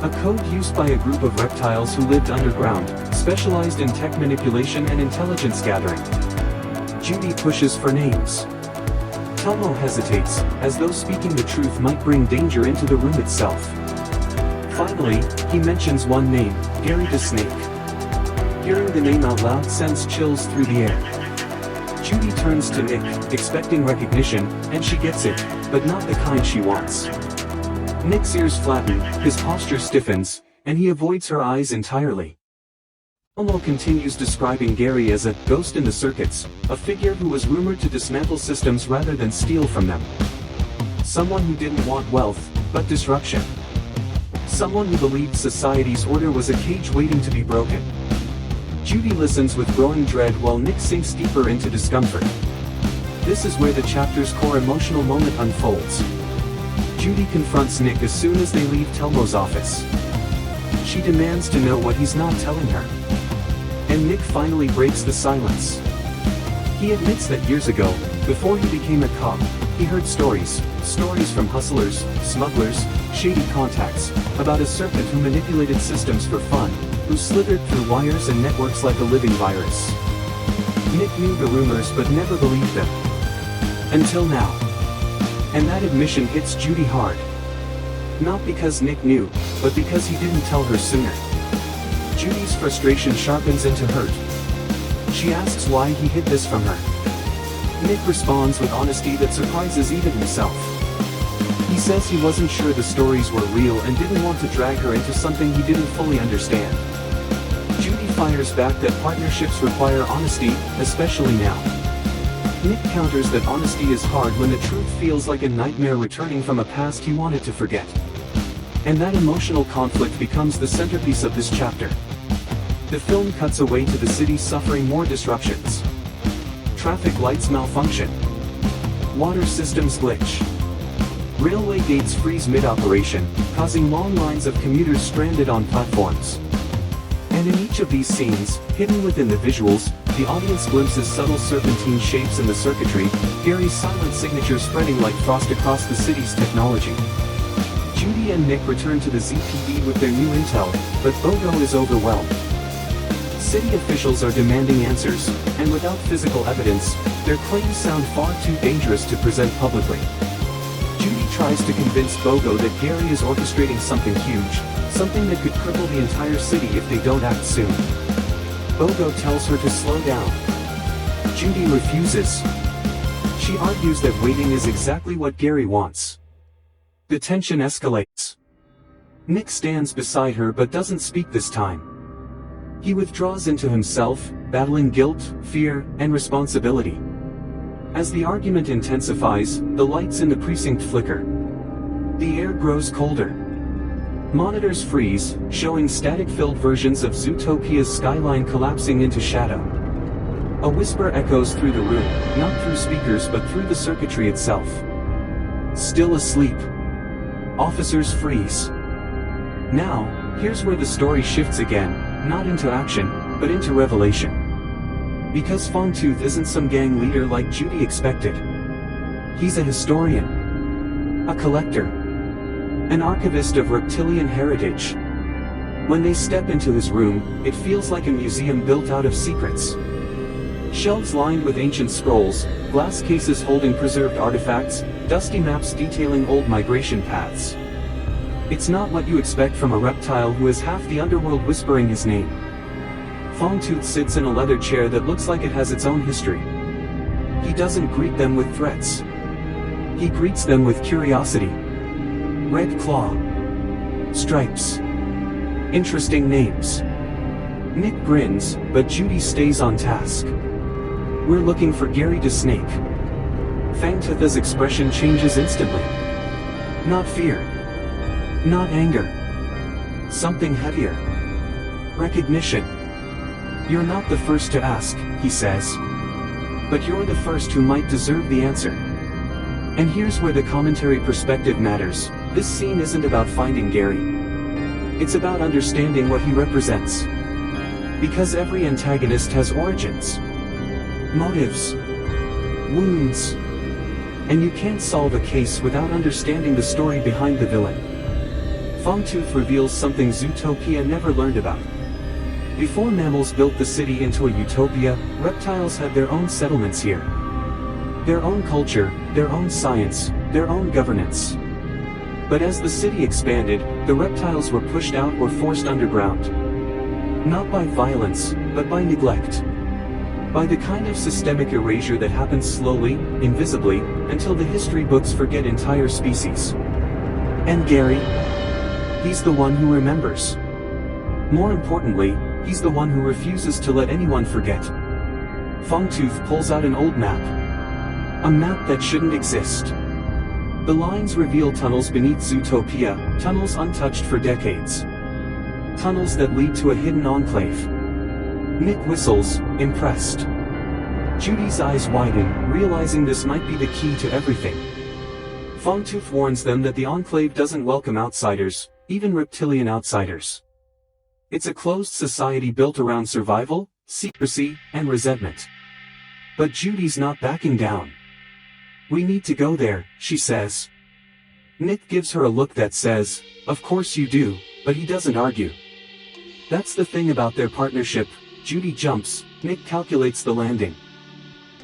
A code used by a group of reptiles who lived underground, specialized in tech manipulation and intelligence gathering. Judy pushes for names. Telmo hesitates, as though speaking the truth might bring danger into the room itself. Finally, he mentions one name, Gary the Snake. Hearing the name out loud sends chills through the air. Judy turns to Nick, expecting recognition, and she gets it, but not the kind she wants. Nick's ears flatten, his posture stiffens, and he avoids her eyes entirely. Telmo continues describing Gary as a ghost in the circuits, a figure who was rumored to dismantle systems rather than steal from them. Someone who didn't want wealth, but disruption. Someone who believed society's order was a cage waiting to be broken. Judy listens with growing dread while Nick sinks deeper into discomfort. This is where the chapter's core emotional moment unfolds. Judy confronts Nick as soon as they leave Telmo's office. She demands to know what he's not telling her. And Nick finally breaks the silence. He admits that years ago, before he became a cop, he heard stories from hustlers, smugglers, shady contacts, about a serpent who manipulated systems for fun, who slithered through wires and networks like a living virus. Nick knew the rumors but never believed them. Until now. And that admission hits Judy hard. Not because Nick knew, but because he didn't tell her sooner. Judy's frustration sharpens into hurt. She asks why he hid this from her. Nick responds with honesty that surprises even himself. He says he wasn't sure the stories were real and didn't want to drag her into something he didn't fully understand. Judy fires back that partnerships require honesty, especially now. Nick counters that honesty is hard when the truth feels like a nightmare returning from a past he wanted to forget. And that emotional conflict becomes the centerpiece of this chapter. The film cuts away to the city suffering more disruptions. Traffic lights malfunction. Water systems glitch. Railway gates freeze mid-operation, causing long lines of commuters stranded on platforms. And in each of these scenes, hidden within the visuals, the audience glimpses subtle serpentine shapes in the circuitry, Gary's silent signature spreading like frost across the city's technology. Judy and Nick return to the ZPD with their new intel, but Bogo is overwhelmed. City officials are demanding answers, and without physical evidence, their claims sound far too dangerous to present publicly. Judy tries to convince Bogo that Gary is orchestrating something huge, something that could cripple the entire city if they don't act soon. Bogo tells her to slow down. Judy refuses. She argues that waiting is exactly what Gary wants. The tension escalates. Nick stands beside her but doesn't speak this time. He withdraws into himself, battling guilt, fear, and responsibility. As the argument intensifies, the lights in the precinct flicker. The air grows colder. Monitors freeze, showing static-filled versions of Zootopia's skyline collapsing into shadow. A whisper echoes through the room, not through speakers but through the circuitry itself. Still asleep. Officers freeze. Now, here's where the story shifts again, not into action, but into revelation. Because Fongtooth isn't some gang leader like Judy expected. He's a historian. A collector. An archivist of reptilian heritage. When they step into his room, it feels like a museum built out of secrets. Shelves lined with ancient scrolls, glass cases holding preserved artifacts, dusty maps detailing old migration paths. It's not what you expect from a reptile who has half the underworld whispering his name. Fongtooth sits in a leather chair that looks like it has its own history. He doesn't greet them with threats. He greets them with curiosity. Red Claw. Stripes. Interesting names. Nick grins, but Judy stays on task. We're looking for Gary the Snake. Fangtootha's expression changes instantly. Not fear. Not anger. Something heavier. Recognition. You're not the first to ask, he says. But you're the first who might deserve the answer. And here's where the commentary perspective matters. This scene isn't about finding Gary. It's about understanding what he represents. Because every antagonist has origins. Motives. Wounds. And you can't solve a case without understanding the story behind the villain. Fongtooth reveals something Zootopia never learned about. Before mammals built the city into a utopia, reptiles had their own settlements here. Their own culture, their own science, their own governance. But as the city expanded, the reptiles were pushed out or forced underground. Not by violence, but by neglect. By the kind of systemic erasure that happens slowly, invisibly, until the history books forget entire species. And Gary? He's the one who remembers. More importantly, he's the one who refuses to let anyone forget. Fongtooth pulls out an old map. A map that shouldn't exist. The lines reveal tunnels beneath Zootopia, tunnels untouched for decades. Tunnels that lead to a hidden enclave. Nick whistles, impressed. Judy's eyes widen, realizing this might be the key to everything. Fongtooth warns them that the enclave doesn't welcome outsiders, even reptilian outsiders. It's a closed society built around survival, secrecy, and resentment. But Judy's not backing down. We need to go there, she says. Nick gives her a look that says, of course you do, but he doesn't argue. That's the thing about their partnership. Judy jumps, Nick calculates the landing.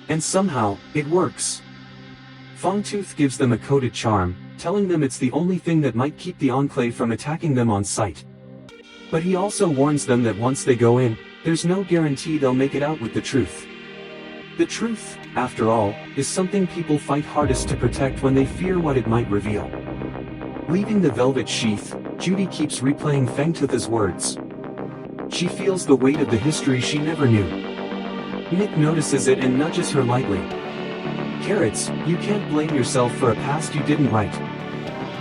And somehow, it works. Fongtooth gives them a coded charm, telling them it's the only thing that might keep the Enclave from attacking them on sight. But he also warns them that once they go in, there's no guarantee they'll make it out with the truth. The truth, after all, is something people fight hardest to protect when they fear what it might reveal. Leaving the velvet sheath, Judy keeps replaying Fangtooth's words. She feels the weight of the history she never knew. Nick notices it and nudges her lightly. Carrots, you can't blame yourself for a past you didn't write.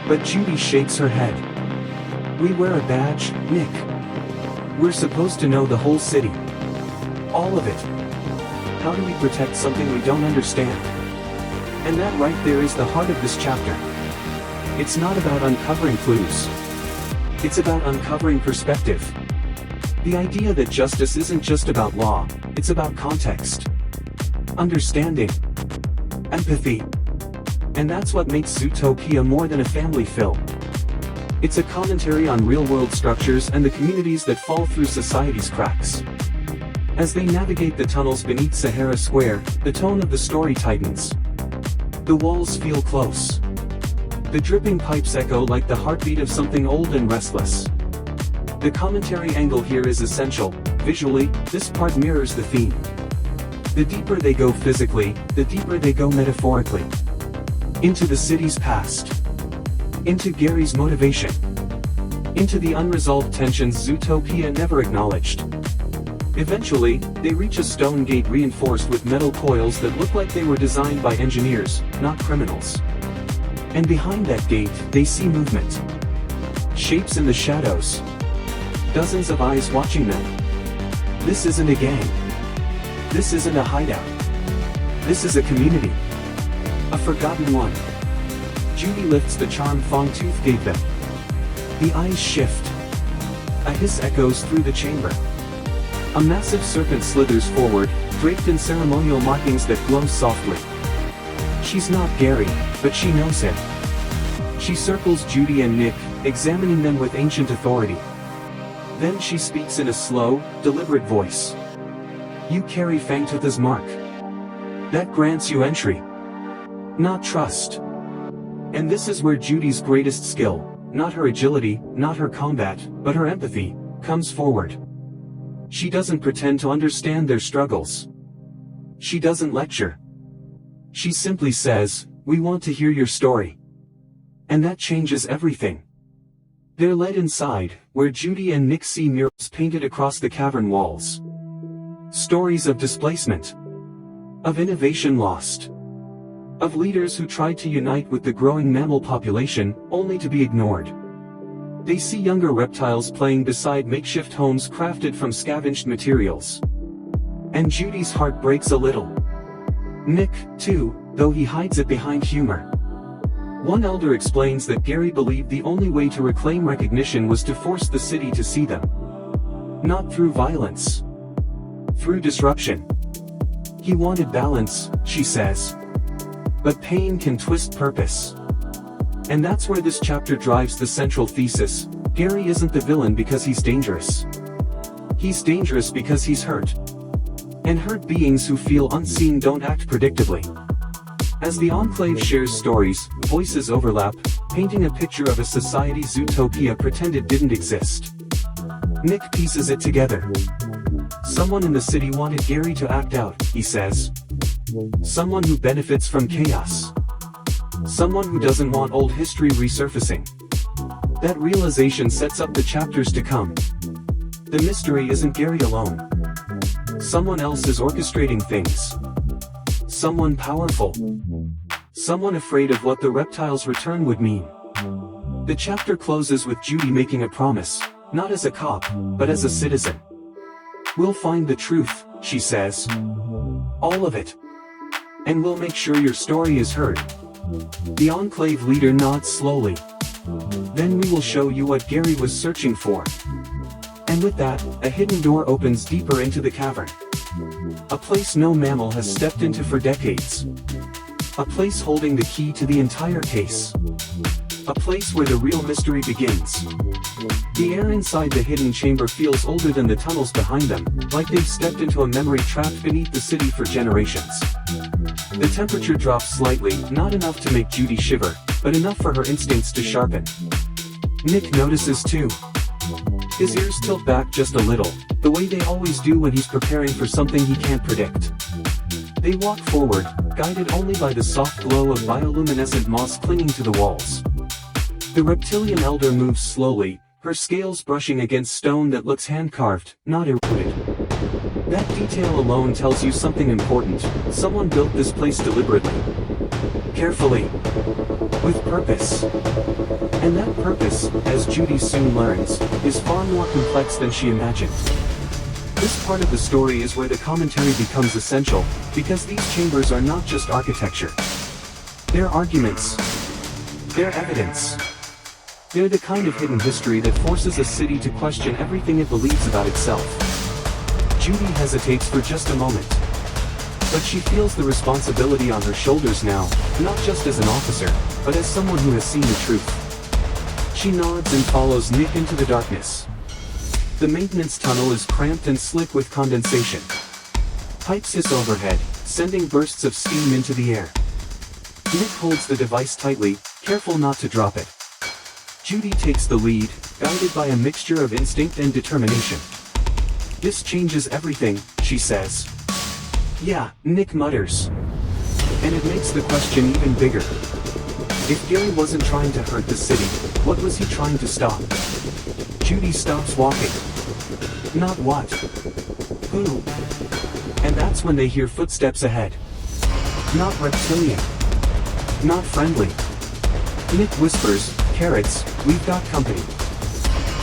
But Judy shakes her head. We wear a badge, Nick. We're supposed to know the whole city. All of it. How do we protect something we don't understand? And that right there is the heart of this chapter. It's not about uncovering clues. It's about uncovering perspective. The idea that justice isn't just about law, it's about context, understanding, empathy. And that's what makes Zootopia more than a family film. It's a commentary on real-world structures and the communities that fall through society's cracks. As they navigate the tunnels beneath Sahara Square, the tone of the story tightens. The walls feel close. The dripping pipes echo like the heartbeat of something old and restless. The commentary angle here is essential. Visually, this part mirrors the theme. The deeper they go physically, the deeper they go metaphorically. Into the city's past. Into Gary's motivation. Into the unresolved tensions Zootopia never acknowledged. Eventually, they reach a stone gate reinforced with metal coils that look like they were designed by engineers, not criminals. And behind that gate, they see movement. Shapes in the shadows. Dozens of eyes watching them. This isn't a gang. This isn't a hideout. This is a community. A forgotten one. Judy lifts the charm Fongtooth gave them. The eyes shift. A hiss echoes through the chamber. A massive serpent slithers forward, draped in ceremonial markings that glow softly. She's not Gary, but she knows him. She circles Judy and Nick, examining them with ancient authority. Then she speaks in a slow, deliberate voice. You carry Fangtooth's mark. That grants you entry. Not trust. And this is where Judy's greatest skill, not her agility, not her combat, but her empathy, comes forward. She doesn't pretend to understand their struggles. She doesn't lecture. She simply says, we want to hear your story. And that changes everything. They're led inside, where Judy and Nick see murals painted across the cavern walls. Stories of displacement. Of innovation lost. Of leaders who tried to unite with the growing mammal population, only to be ignored. They see younger reptiles playing beside makeshift homes crafted from scavenged materials. And Judy's heart breaks a little. Nick, too, though he hides it behind humor. One elder explains that Gary believed the only way to reclaim recognition was to force the city to see them. Not through violence. Through disruption. He wanted balance, she says. But pain can twist purpose. And that's where this chapter drives the central thesis. Gary isn't the villain because he's dangerous. He's dangerous because he's hurt. And hurt beings who feel unseen don't act predictably. As the Enclave shares stories, voices overlap, painting a picture of a society Zootopia pretended didn't exist. Nick pieces it together. Someone in the city wanted Gary to act out, he says. Someone who benefits from chaos. Someone who doesn't want old history resurfacing. That realization sets up the chapters to come. The mystery isn't Gary alone. Someone else is orchestrating things. Someone powerful. Someone afraid of what the reptile's return would mean. The chapter closes with Judy making a promise, not as a cop, but as a citizen. We'll find the truth, she says. All of it. And we'll make sure your story is heard. The Enclave leader nods slowly. Then we will show you what Gary was searching for. And with that, a hidden door opens deeper into the cavern. A place no mammal has stepped into for decades. A place holding the key to the entire case. a place where the real mystery begins. The air inside the hidden chamber feels older than the tunnels behind them, like they've stepped into a memory trapped beneath the city for generations. The temperature drops slightly, not enough to make Judy shiver, but enough for her instincts to sharpen. Nick notices too. His ears tilt back just a little, the way they always do when he's preparing for something he can't predict. They walk forward, guided only by the soft glow of bioluminescent moss clinging to the walls. The reptilian elder moves slowly, her scales brushing against stone that looks hand-carved, not eroded. That detail alone tells you something important. Someone built this place deliberately. Carefully. With purpose. And that purpose, as Judy soon learns, is far more complex than she imagined. This part of the story is where the commentary becomes essential, because these chambers are not just architecture. They're arguments. They're evidence. They're the kind of hidden history that forces a city to question everything it believes about itself. Judy hesitates for just a moment. But she feels the responsibility on her shoulders now, not just as an officer, but as someone who has seen the truth. She nods and follows Nick into the darkness. The maintenance tunnel is cramped and slick with condensation. Pipes hiss overhead, sending bursts of steam into the air. Nick holds the device tightly, careful not to drop it. Judy takes the lead, guided by a mixture of instinct and determination. "This changes everything," she says. "Yeah," Nick mutters. And it makes the question even bigger. If Gary wasn't trying to hurt the city, what was he trying to stop? Judy stops walking. Not what? Who? And that's when they hear footsteps ahead. Not reptilian. Not friendly. Nick whispers, "Carrots, we've got company."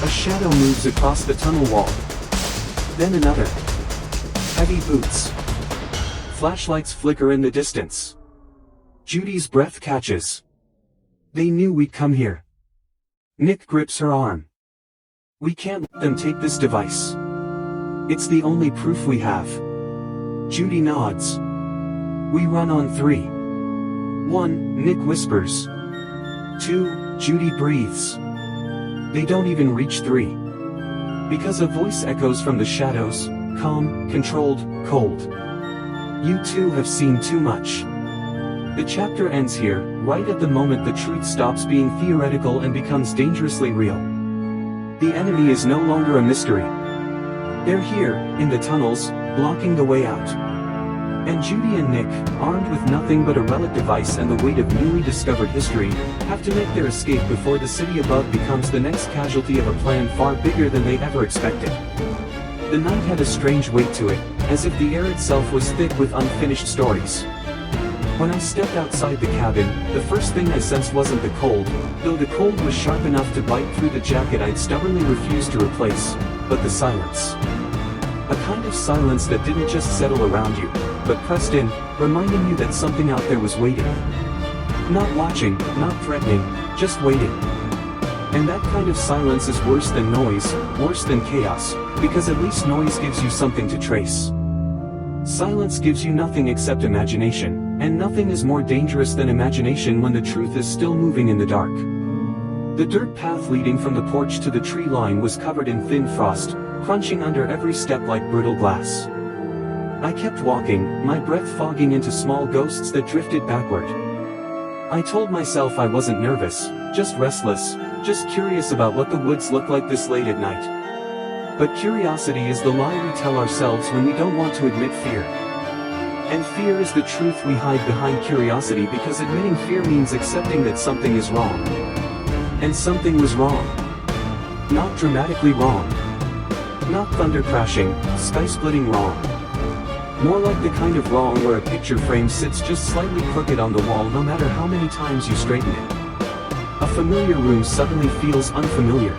A shadow moves across the tunnel wall. Then another. Heavy boots. Flashlights flicker in the distance. Judy's breath catches. They knew we'd come here. Nick grips her arm. "We can't let them take this device. It's the only proof we have." Judy nods. "We run on 3. 1, Nick whispers. 2, Judy breathes. They don't even reach 3. Because a voice echoes from the shadows, calm, controlled, cold. "You two have seen too much." The chapter ends here, right at the moment the truth stops being theoretical and becomes dangerously real. The enemy is no longer a mystery. They're here, in the tunnels, blocking the way out. And Judy and Nick, armed with nothing but a relic device and the weight of newly discovered history, have to make their escape before the city above becomes the next casualty of a plan far bigger than they ever expected. The night had a strange weight to it, as if the air itself was thick with unfinished stories. When I stepped outside the cabin, the first thing I sensed wasn't the cold, though the cold was sharp enough to bite through the jacket I'd stubbornly refused to replace, but the silence. A kind of silence that didn't just settle around you, but pressed in, reminding you that something out there was waiting. Not watching, not threatening, just waiting. And that kind of silence is worse than noise, worse than chaos, because at least noise gives you something to trace. Silence gives you nothing except imagination, and nothing is more dangerous than imagination when the truth is still moving in the dark. The dirt path leading from the porch to the tree line was covered in thin frost, crunching under every step like brittle glass. I kept walking, my breath fogging into small ghosts that drifted backward. I told myself I wasn't nervous, just restless, just curious about what the woods look like this late at night. But curiosity is the lie we tell ourselves when we don't want to admit fear. And fear is the truth we hide behind curiosity, because admitting fear means accepting that something is wrong. And something was wrong. Not dramatically wrong. Not thunder crashing, sky-splitting wrong. More like the kind of wrong where a picture frame sits just slightly crooked on the wall no matter how many times you straighten it. A familiar room suddenly feels unfamiliar.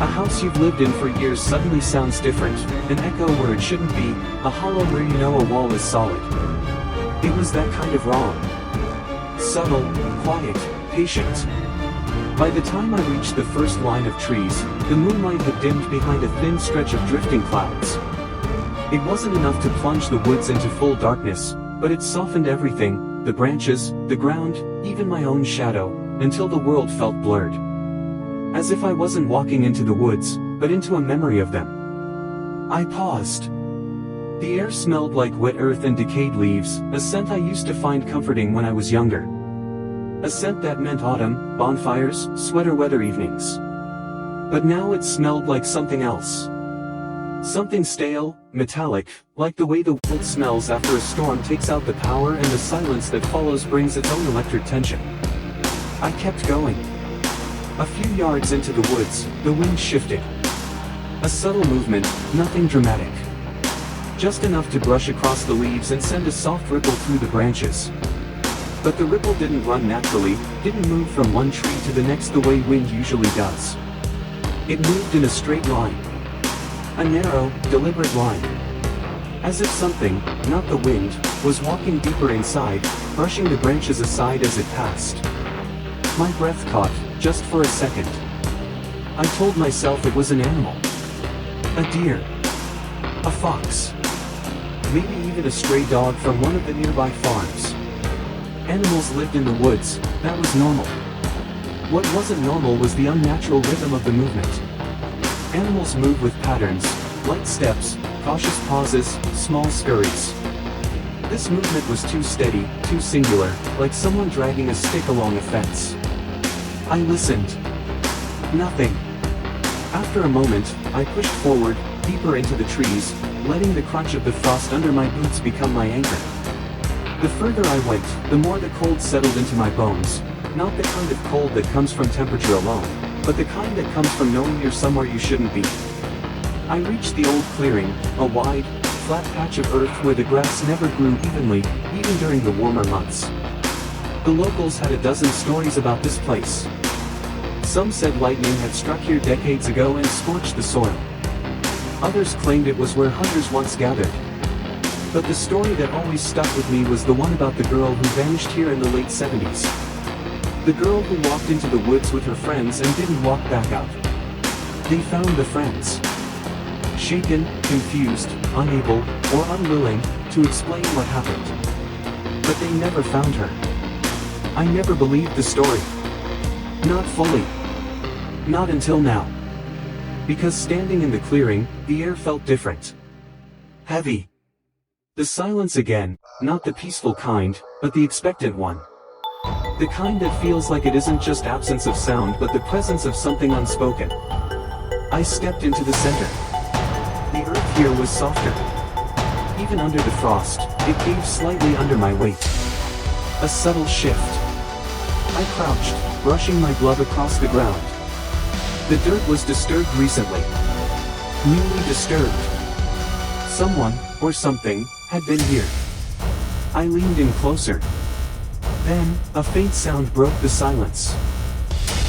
A house you've lived in for years suddenly sounds different, an echo where it shouldn't be, a hollow where you know a wall is solid. It was that kind of wrong. Subtle, quiet, patient. By the time I reached the first line of trees, the moonlight had dimmed behind a thin stretch of drifting clouds. It wasn't enough to plunge the woods into full darkness, but it softened everything, the branches, the ground, even my own shadow, until the world felt blurred. As if I wasn't walking into the woods, but into a memory of them. I paused. The air smelled like wet earth and decayed leaves, a scent I used to find comforting when I was younger. A scent that meant autumn, bonfires, sweater weather evenings. But now it smelled like something else. Something stale, metallic, like the way the world smells after a storm takes out the power and the silence that follows brings its own electric tension. I kept going. A few yards into the woods, the wind shifted. A subtle movement, nothing dramatic. Just enough to brush across the leaves and send a soft ripple through the branches. But the ripple didn't run naturally, didn't move from one tree to the next the way wind usually does. It moved in a straight line. A narrow, deliberate line. As if something, not the wind, was walking deeper inside, brushing the branches aside as it passed. My breath caught, just for a second. I told myself it was an animal. A deer. A fox. Maybe even a stray dog from one of the nearby farms. Animals lived in the woods, that was normal. What wasn't normal was the unnatural rhythm of the movement. Animals move with patterns, light steps, cautious pauses, small scurries. This movement was too steady, too singular, like someone dragging a stick along a fence. I listened. Nothing. After a moment, I pushed forward, deeper into the trees, letting the crunch of the frost under my boots become my anchor. The further I went, the more the cold settled into my bones, not the kind of cold that comes from temperature alone, but the kind that comes from knowing you're somewhere you shouldn't be. I reached the old clearing, a wide, flat patch of earth where the grass never grew evenly, even during the warmer months. The locals had a dozen stories about this place. Some said lightning had struck here decades ago and scorched the soil. Others claimed it was where hunters once gathered. But the story that always stuck with me was the one about the girl who vanished here in the late 70s. The girl who walked into the woods with her friends and didn't walk back out. They found the friends. Shaken, confused, unable, or unwilling to explain what happened. But they never found her. I never believed the story. Not fully. Not until now. Because standing in the clearing, the air felt different. Heavy. The silence again, not the peaceful kind, but the expectant one. The kind that feels like it isn't just absence of sound but the presence of something unspoken. I stepped into the center. The earth here was softer. Even under the frost, it gave slightly under my weight. A subtle shift. I crouched, brushing my glove across the ground. The dirt was disturbed recently. Newly disturbed. Someone, or something, had been here. I leaned in closer. Then, a faint sound broke the silence.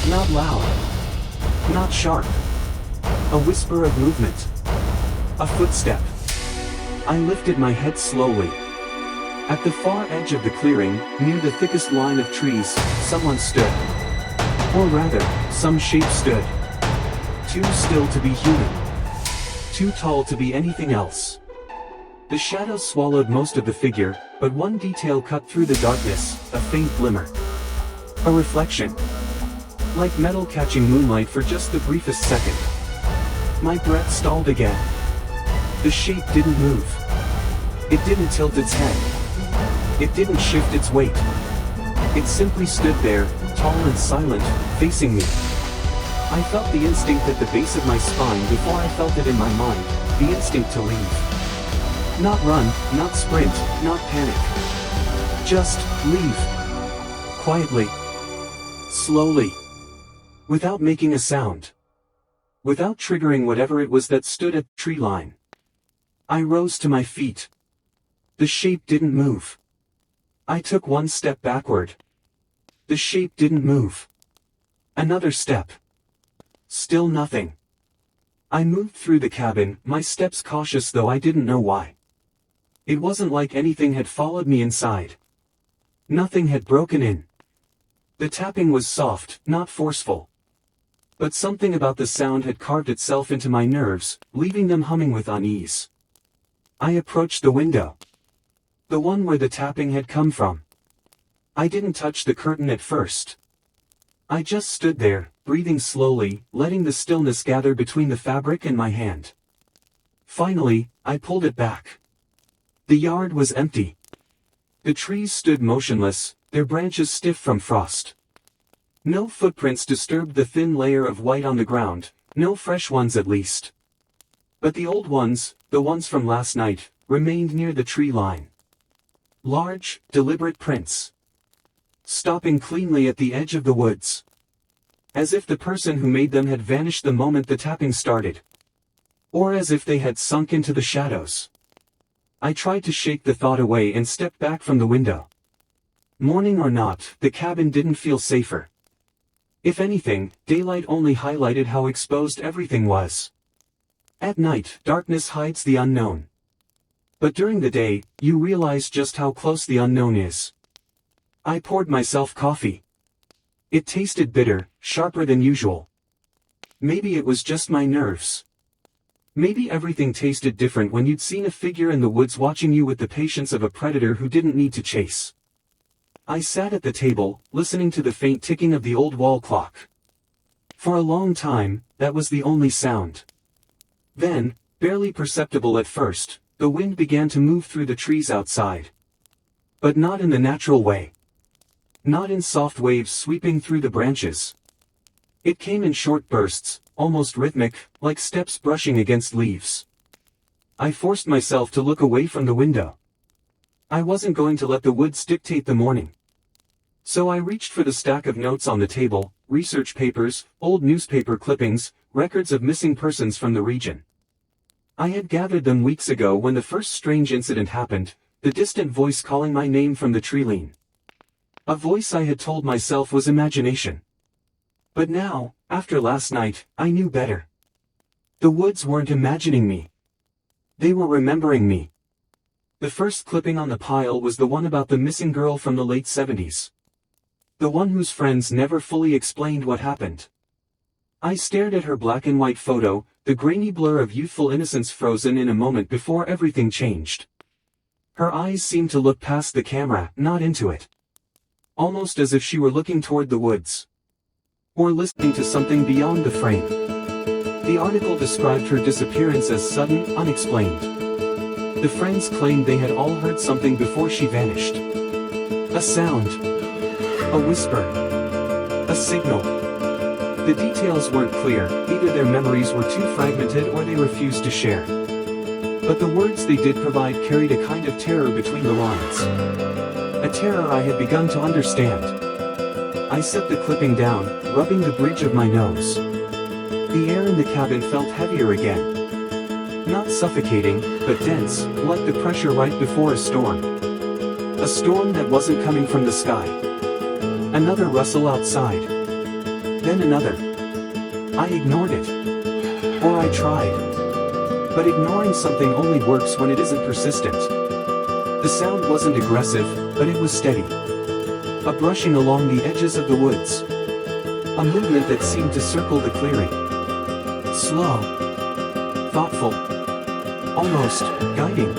Not loud. Not sharp. A whisper of movement. A footstep. I lifted my head slowly. At the far edge of the clearing, near the thickest line of trees, someone stood. Or rather, some shape stood. Too still to be human. Too tall to be anything else. The shadows swallowed most of the figure, but one detail cut through the darkness, a faint glimmer. A reflection. Like metal catching moonlight for just the briefest second. My breath stalled again. The shape didn't move. It didn't tilt its head. It didn't shift its weight. It simply stood there, tall and silent, facing me. I felt the instinct at the base of my spine before I felt it in my mind, the instinct to leave. Not run, not sprint, not panic. Just leave. Quietly. Slowly. Without making a sound. Without triggering whatever it was that stood at the tree line. I rose to my feet. The shape didn't move. I took one step backward. The shape didn't move. Another step. Still nothing. I moved through the cabin, my steps cautious though I didn't know why. It wasn't like anything had followed me inside. Nothing had broken in. The tapping was soft, not forceful. But something about the sound had carved itself into my nerves, leaving them humming with unease. I approached the window. The one where the tapping had come from. I didn't touch the curtain at first. I just stood there, breathing slowly, letting the stillness gather between the fabric and my hand. Finally, I pulled it back. The yard was empty. The trees stood motionless, their branches stiff from frost. No footprints disturbed the thin layer of white on the ground, no fresh ones at least. But the old ones, the ones from last night, remained near the tree line. Large, deliberate prints. Stopping cleanly at the edge of the woods. As if the person who made them had vanished the moment the tapping started. Or as if they had sunk into the shadows. I tried to shake the thought away and stepped back from the window. Morning or not, the cabin didn't feel safer. If anything, daylight only highlighted how exposed everything was. At night, darkness hides the unknown. But during the day, you realize just how close the unknown is. I poured myself coffee. It tasted bitter, sharper than usual. Maybe it was just my nerves. Maybe everything tasted different when you'd seen a figure in the woods watching you with the patience of a predator who didn't need to chase. I sat at the table, listening to the faint ticking of the old wall clock. For a long time, that was the only sound. Then, barely perceptible at first, the wind began to move through the trees outside. But not in the natural way. Not in soft waves sweeping through the branches. It came in short bursts, almost rhythmic, like steps brushing against leaves. I forced myself to look away from the window. I wasn't going to let the woods dictate the morning. So I reached for the stack of notes on the table, research papers, old newspaper clippings, records of missing persons from the region. I had gathered them weeks ago when the first strange incident happened, the distant voice calling my name from the tree-line. A voice I had told myself was imagination. But now, after last night, I knew better. The woods weren't imagining me. They were remembering me. The first clipping on the pile was the one about the missing girl from the late 70s. The one whose friends never fully explained what happened. I stared at her black and white photo, the grainy blur of youthful innocence frozen in a moment before everything changed. Her eyes seemed to look past the camera, not into it. Almost as if she were looking toward the woods. Or listening to something beyond the frame. The article described her disappearance as sudden, unexplained. The friends claimed they had all heard something before she vanished. A sound. A whisper. A signal. The details weren't clear, either their memories were too fragmented or they refused to share. But the words they did provide carried a kind of terror between the lines. A terror I had begun to understand. I set the clipping down, rubbing the bridge of my nose. The air in the cabin felt heavier again. Not suffocating, but dense, like the pressure right before a storm. A storm that wasn't coming from the sky. Another rustle outside. Then another. I ignored it. Or I tried. But ignoring something only works when it isn't persistent. The sound wasn't aggressive, but it was steady. A brushing along the edges of the woods. A movement that seemed to circle the clearing. Slow. Thoughtful. Almost guiding.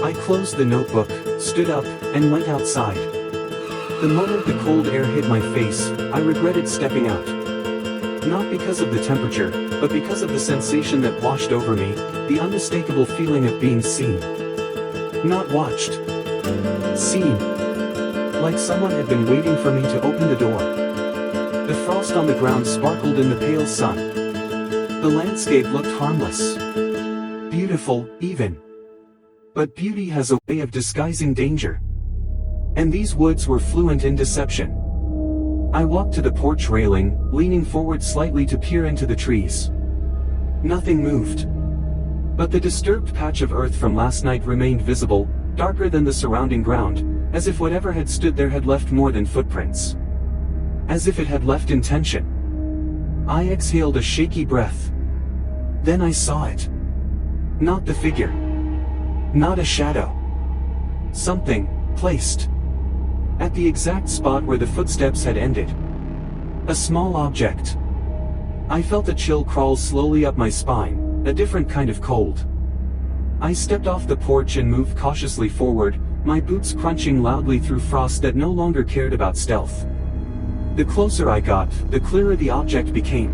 I closed the notebook, stood up, and went outside. The moment the cold air hit my face, I regretted stepping out. Not because of the temperature, but because of the sensation that washed over me, the unmistakable feeling of being seen. Not watched. Seen. Like someone had been waiting for me to open the door. The frost on the ground sparkled in the pale sun. The landscape looked harmless. Beautiful, even. But beauty has a way of disguising danger. And these woods were fluent in deception. I walked to the porch railing, leaning forward slightly to peer into the trees. Nothing moved. But the disturbed patch of earth from last night remained visible, darker than the surrounding ground, as if whatever had stood there had left more than footprints. As if it had left intention. I exhaled a shaky breath. Then I saw it. Not the figure. Not a shadow. Something, placed. At the exact spot where the footsteps had ended. A small object. I felt a chill crawl slowly up my spine, a different kind of cold. I stepped off the porch and moved cautiously forward, my boots crunching loudly through frost that no longer cared about stealth. The closer I got, the clearer the object became.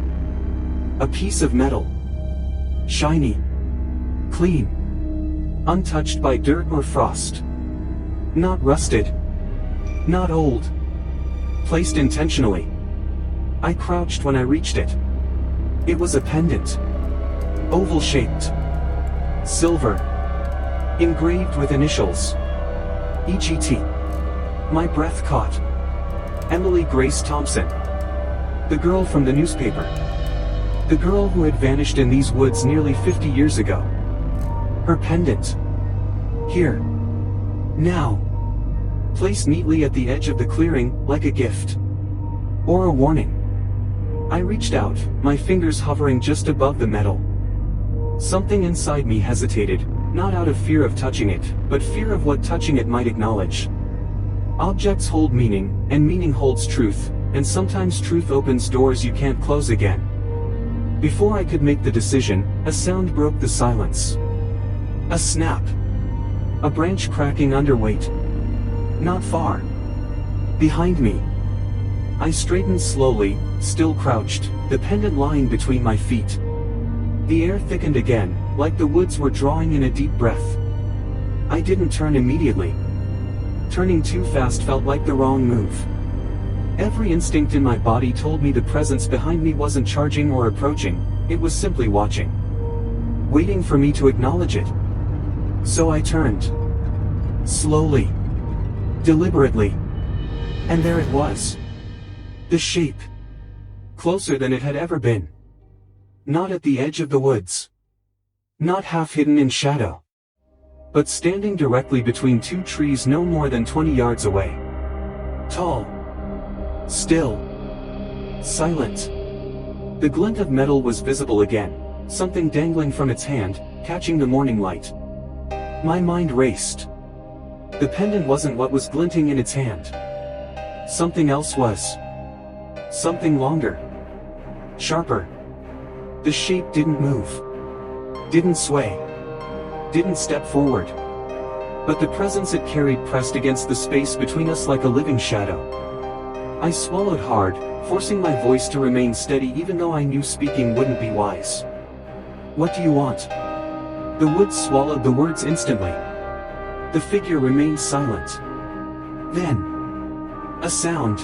A piece of metal. Shiny. Clean. Untouched by dirt or frost. Not rusted. Not old. Placed intentionally. I crouched when I reached it. It was a pendant. Oval-shaped. Silver. Engraved with initials. EGT. My breath caught. Emily Grace Thompson. The girl from the newspaper. The girl who had vanished in these woods nearly 50 years ago. Her pendant. Here. Now. Placed neatly at the edge of the clearing, like a gift. Or a warning. I reached out, my fingers hovering just above the metal. Something inside me hesitated, not out of fear of touching it, but fear of what touching it might acknowledge. Objects hold meaning, and meaning holds truth, and sometimes truth opens doors you can't close again. Before I could make the decision, a sound broke the silence. A snap. A branch cracking under weight. Not far. Behind me. I straightened slowly, still crouched, the pendant lying between my feet. The air thickened again, like the woods were drawing in a deep breath. I didn't turn immediately. Turning too fast felt like the wrong move. Every instinct in my body told me the presence behind me wasn't charging or approaching, it was simply watching. Waiting for me to acknowledge it. So I turned. Slowly. Deliberately. And there it was. The shape. Closer than it had ever been. Not at the edge of the woods. Not half hidden in shadow. But standing directly between two trees no more than 20 yards away. Tall. Still. Silent. The glint of metal was visible again, something dangling from its hand, catching the morning light. My mind raced. The pendant wasn't what was glinting in its hand. Something else was. Something longer. Sharper. The shape didn't move. Didn't sway. Didn't step forward. But the presence it carried pressed against the space between us like a living shadow. I swallowed hard, forcing my voice to remain steady even though I knew speaking wouldn't be wise. What do you want? The woods swallowed the words instantly. The figure remained silent. Then. A sound.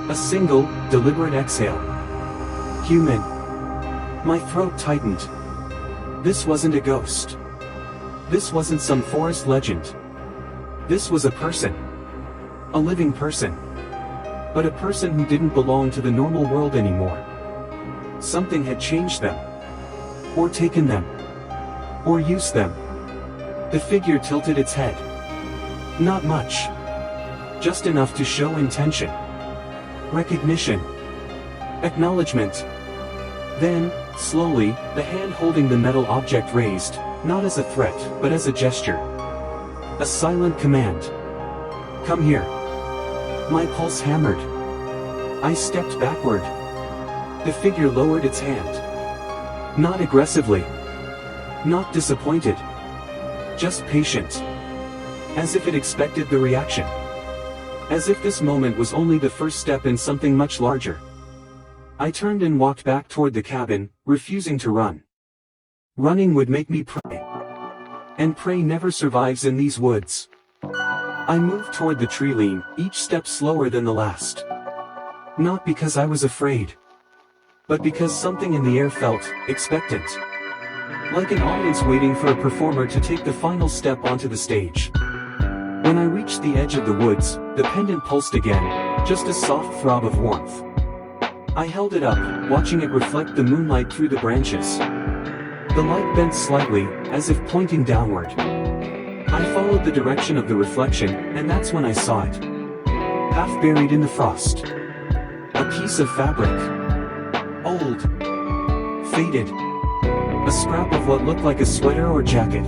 A single, deliberate exhale. Human. My throat tightened. This wasn't a ghost. This wasn't some forest legend. This was a person. A living person. But a person who didn't belong to the normal world anymore. Something had changed them. Or taken them. Or used them. The figure tilted its head. Not much. Just enough to show intention. Recognition. Acknowledgement. Then, slowly, the hand holding the metal object raised, not as a threat, but as a gesture. A silent command. Come here. My pulse hammered. I stepped backward. The figure lowered its hand. Not aggressively. Not disappointed. Just patient. As if it expected the reaction. As if this moment was only the first step in something much larger. I turned and walked back toward the cabin, refusing to run. Running would make me pray. And prey never survives in these woods. I moved toward the tree line, each step slower than the last. Not because I was afraid. But because something in the air felt expectant. Like an audience waiting for a performer to take the final step onto the stage. When I reached the edge of the woods, the pendant pulsed again, just a soft throb of warmth. I held it up, watching it reflect the moonlight through the branches. The light bent slightly, as if pointing downward. I followed the direction of the reflection, and that's when I saw it. Half buried in the frost. A piece of fabric. Old. Faded. A scrap of what looked like a sweater or jacket.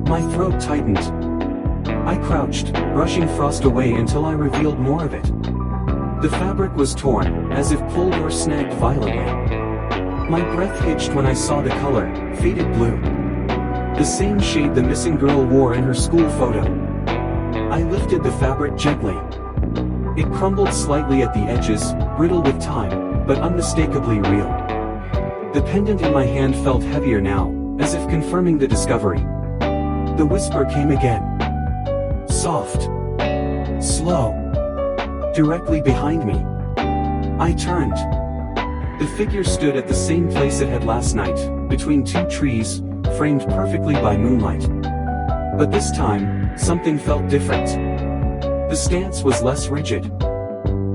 My throat tightened. I crouched, brushing frost away until I revealed more of it. The fabric was torn, as if pulled or snagged violently. My breath hitched when I saw the color, faded blue. The same shade the missing girl wore in her school photo. I lifted the fabric gently. It crumbled slightly at the edges, brittle with time, but unmistakably real. The pendant in my hand felt heavier now, as if confirming the discovery. The whisper came again. Soft. Slow. Directly behind me. I turned. The figure stood at the same place it had last night, between two trees, framed perfectly by moonlight. But this time, something felt different. The stance was less rigid.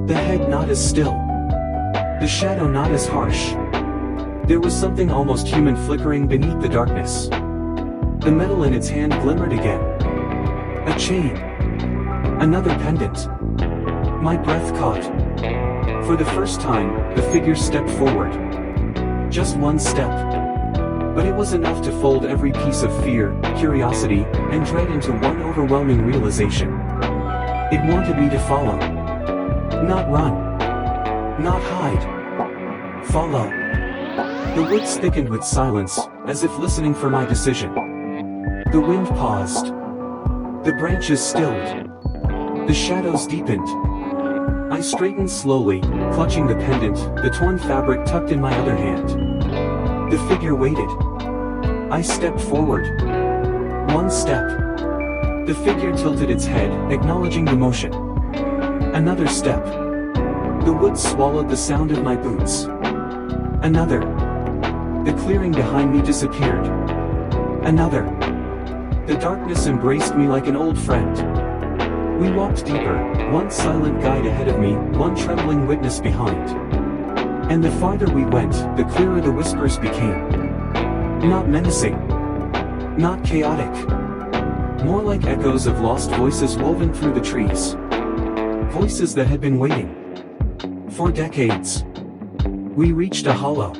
The head not as still. The shadow not as harsh. There was something almost human flickering beneath the darkness. The metal in its hand glimmered again. A chain. Another pendant. My breath caught. For the first time, the figure stepped forward. Just one step. But it was enough to fold every piece of fear, curiosity, and dread into one overwhelming realization. It wanted me to follow. Not run. Not hide. Follow. The woods thickened with silence, as if listening for my decision. The wind paused. The branches stilled. The shadows deepened. I straightened slowly, clutching the pendant, the torn fabric tucked in my other hand. The figure waited. I stepped forward. One step. The figure tilted its head, acknowledging the motion. Another step. The woods swallowed the sound of my boots. Another. The clearing behind me disappeared. Another. The darkness embraced me like an old friend. We walked deeper, one silent guide ahead of me, one trembling witness behind. And the farther we went, the clearer the whispers became. Not menacing. Not chaotic. More like echoes of lost voices woven through the trees. Voices that had been waiting. For decades. We reached a hollow.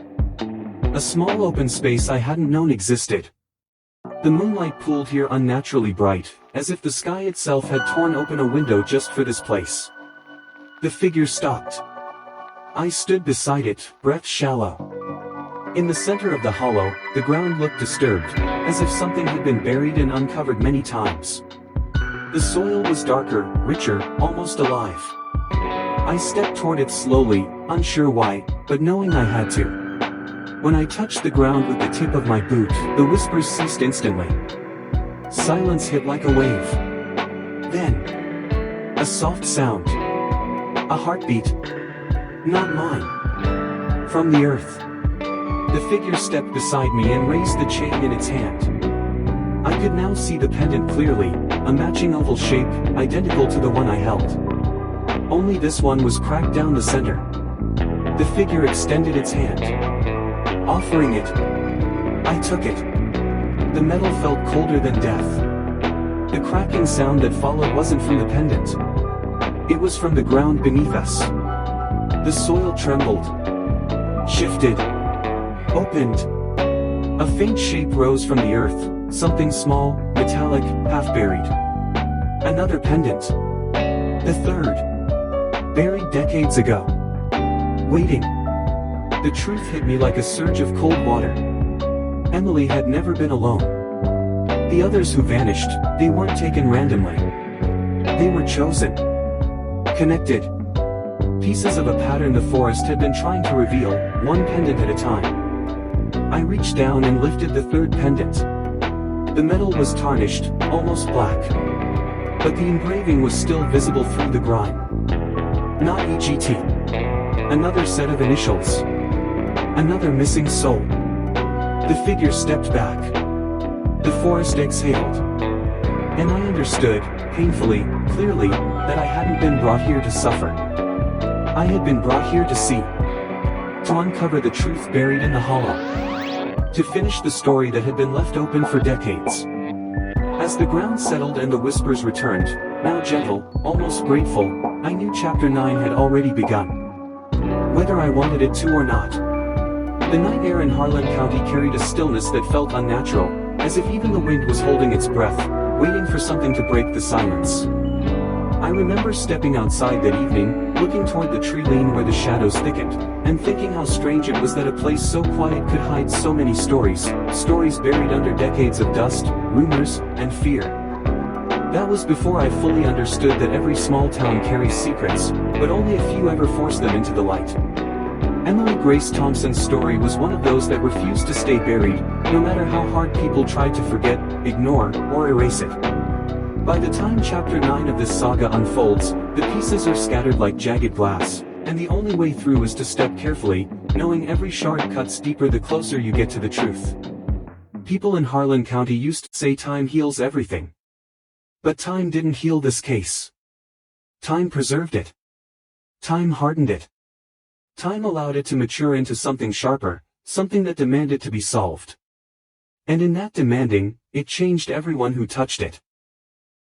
A small open space I hadn't known existed. The moonlight pooled here unnaturally bright, as if the sky itself had torn open a window just for this place. The figure stopped. I stood beside it, breath shallow. In the center of the hollow, the ground looked disturbed, as if something had been buried and uncovered many times. The soil was darker, richer, almost alive. I stepped toward it slowly, unsure why, but knowing I had to. When I touched the ground with the tip of my boot, the whispers ceased instantly. Silence hit like a wave. Then, a soft sound. A heartbeat. Not mine. From the earth. The figure stepped beside me and raised the chain in its hand. I could now see the pendant clearly, a matching oval shape, identical to the one I held. Only this one was cracked down the center. The figure extended its hand. Offering it. I took it. The metal felt colder than death. The cracking sound that followed wasn't from the pendant. It was from the ground beneath us. The soil trembled. Shifted. Opened. A faint shape rose from the earth, something small, metallic, half-buried. Another pendant. The third. Buried decades ago. Waiting. The truth hit me like a surge of cold water. Emily had never been alone. The others who vanished, they weren't taken randomly. They were chosen. Connected. Pieces of a pattern the forest had been trying to reveal, one pendant at a time. I reached down and lifted the third pendant. The metal was tarnished, almost black. But the engraving was still visible through the grime. Not EGT. Another set of initials. Another missing soul. The figure stepped back. The forest exhaled. And I understood, painfully, clearly, that I hadn't been brought here to suffer. I had been brought here to see. To uncover the truth buried in the hollow. To finish the story that had been left open for decades. As the ground settled and the whispers returned, now gentle, almost grateful, I knew chapter 9 had already begun. Whether I wanted it to or not. The night air in Harlan County carried a stillness that felt unnatural, as if even the wind was holding its breath, waiting for something to break the silence. I remember stepping outside that evening, looking toward the tree lane where the shadows thickened, and thinking how strange it was that a place so quiet could hide so many stories, stories buried under decades of dust, rumors, and fear. That was before I fully understood that every small town carries secrets, but only a few ever force them into the light. Emily Grace Thompson's story was one of those that refused to stay buried, no matter how hard people tried to forget, ignore, or erase it. By the time chapter 9 of this saga unfolds, the pieces are scattered like jagged glass, and the only way through is to step carefully, knowing every shard cuts deeper the closer you get to the truth. People in Harlan County used to say time heals everything. But time didn't heal this case. Time preserved it. Time hardened it. Time allowed it to mature into something sharper, something that demanded to be solved. And in that demanding, it changed everyone who touched it.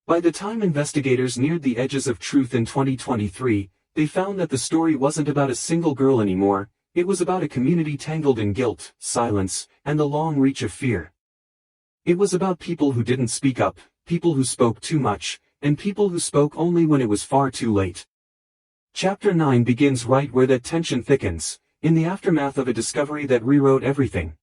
By the time investigators neared the edges of truth in 2023, they found that the story wasn't about a single girl anymore, it was about a community tangled in guilt, silence, and the long reach of fear. It was about people who didn't speak up, people who spoke too much, and people who spoke only when it was far too late. Chapter 9 begins right where that tension thickens, in the aftermath of a discovery that rewrote everything.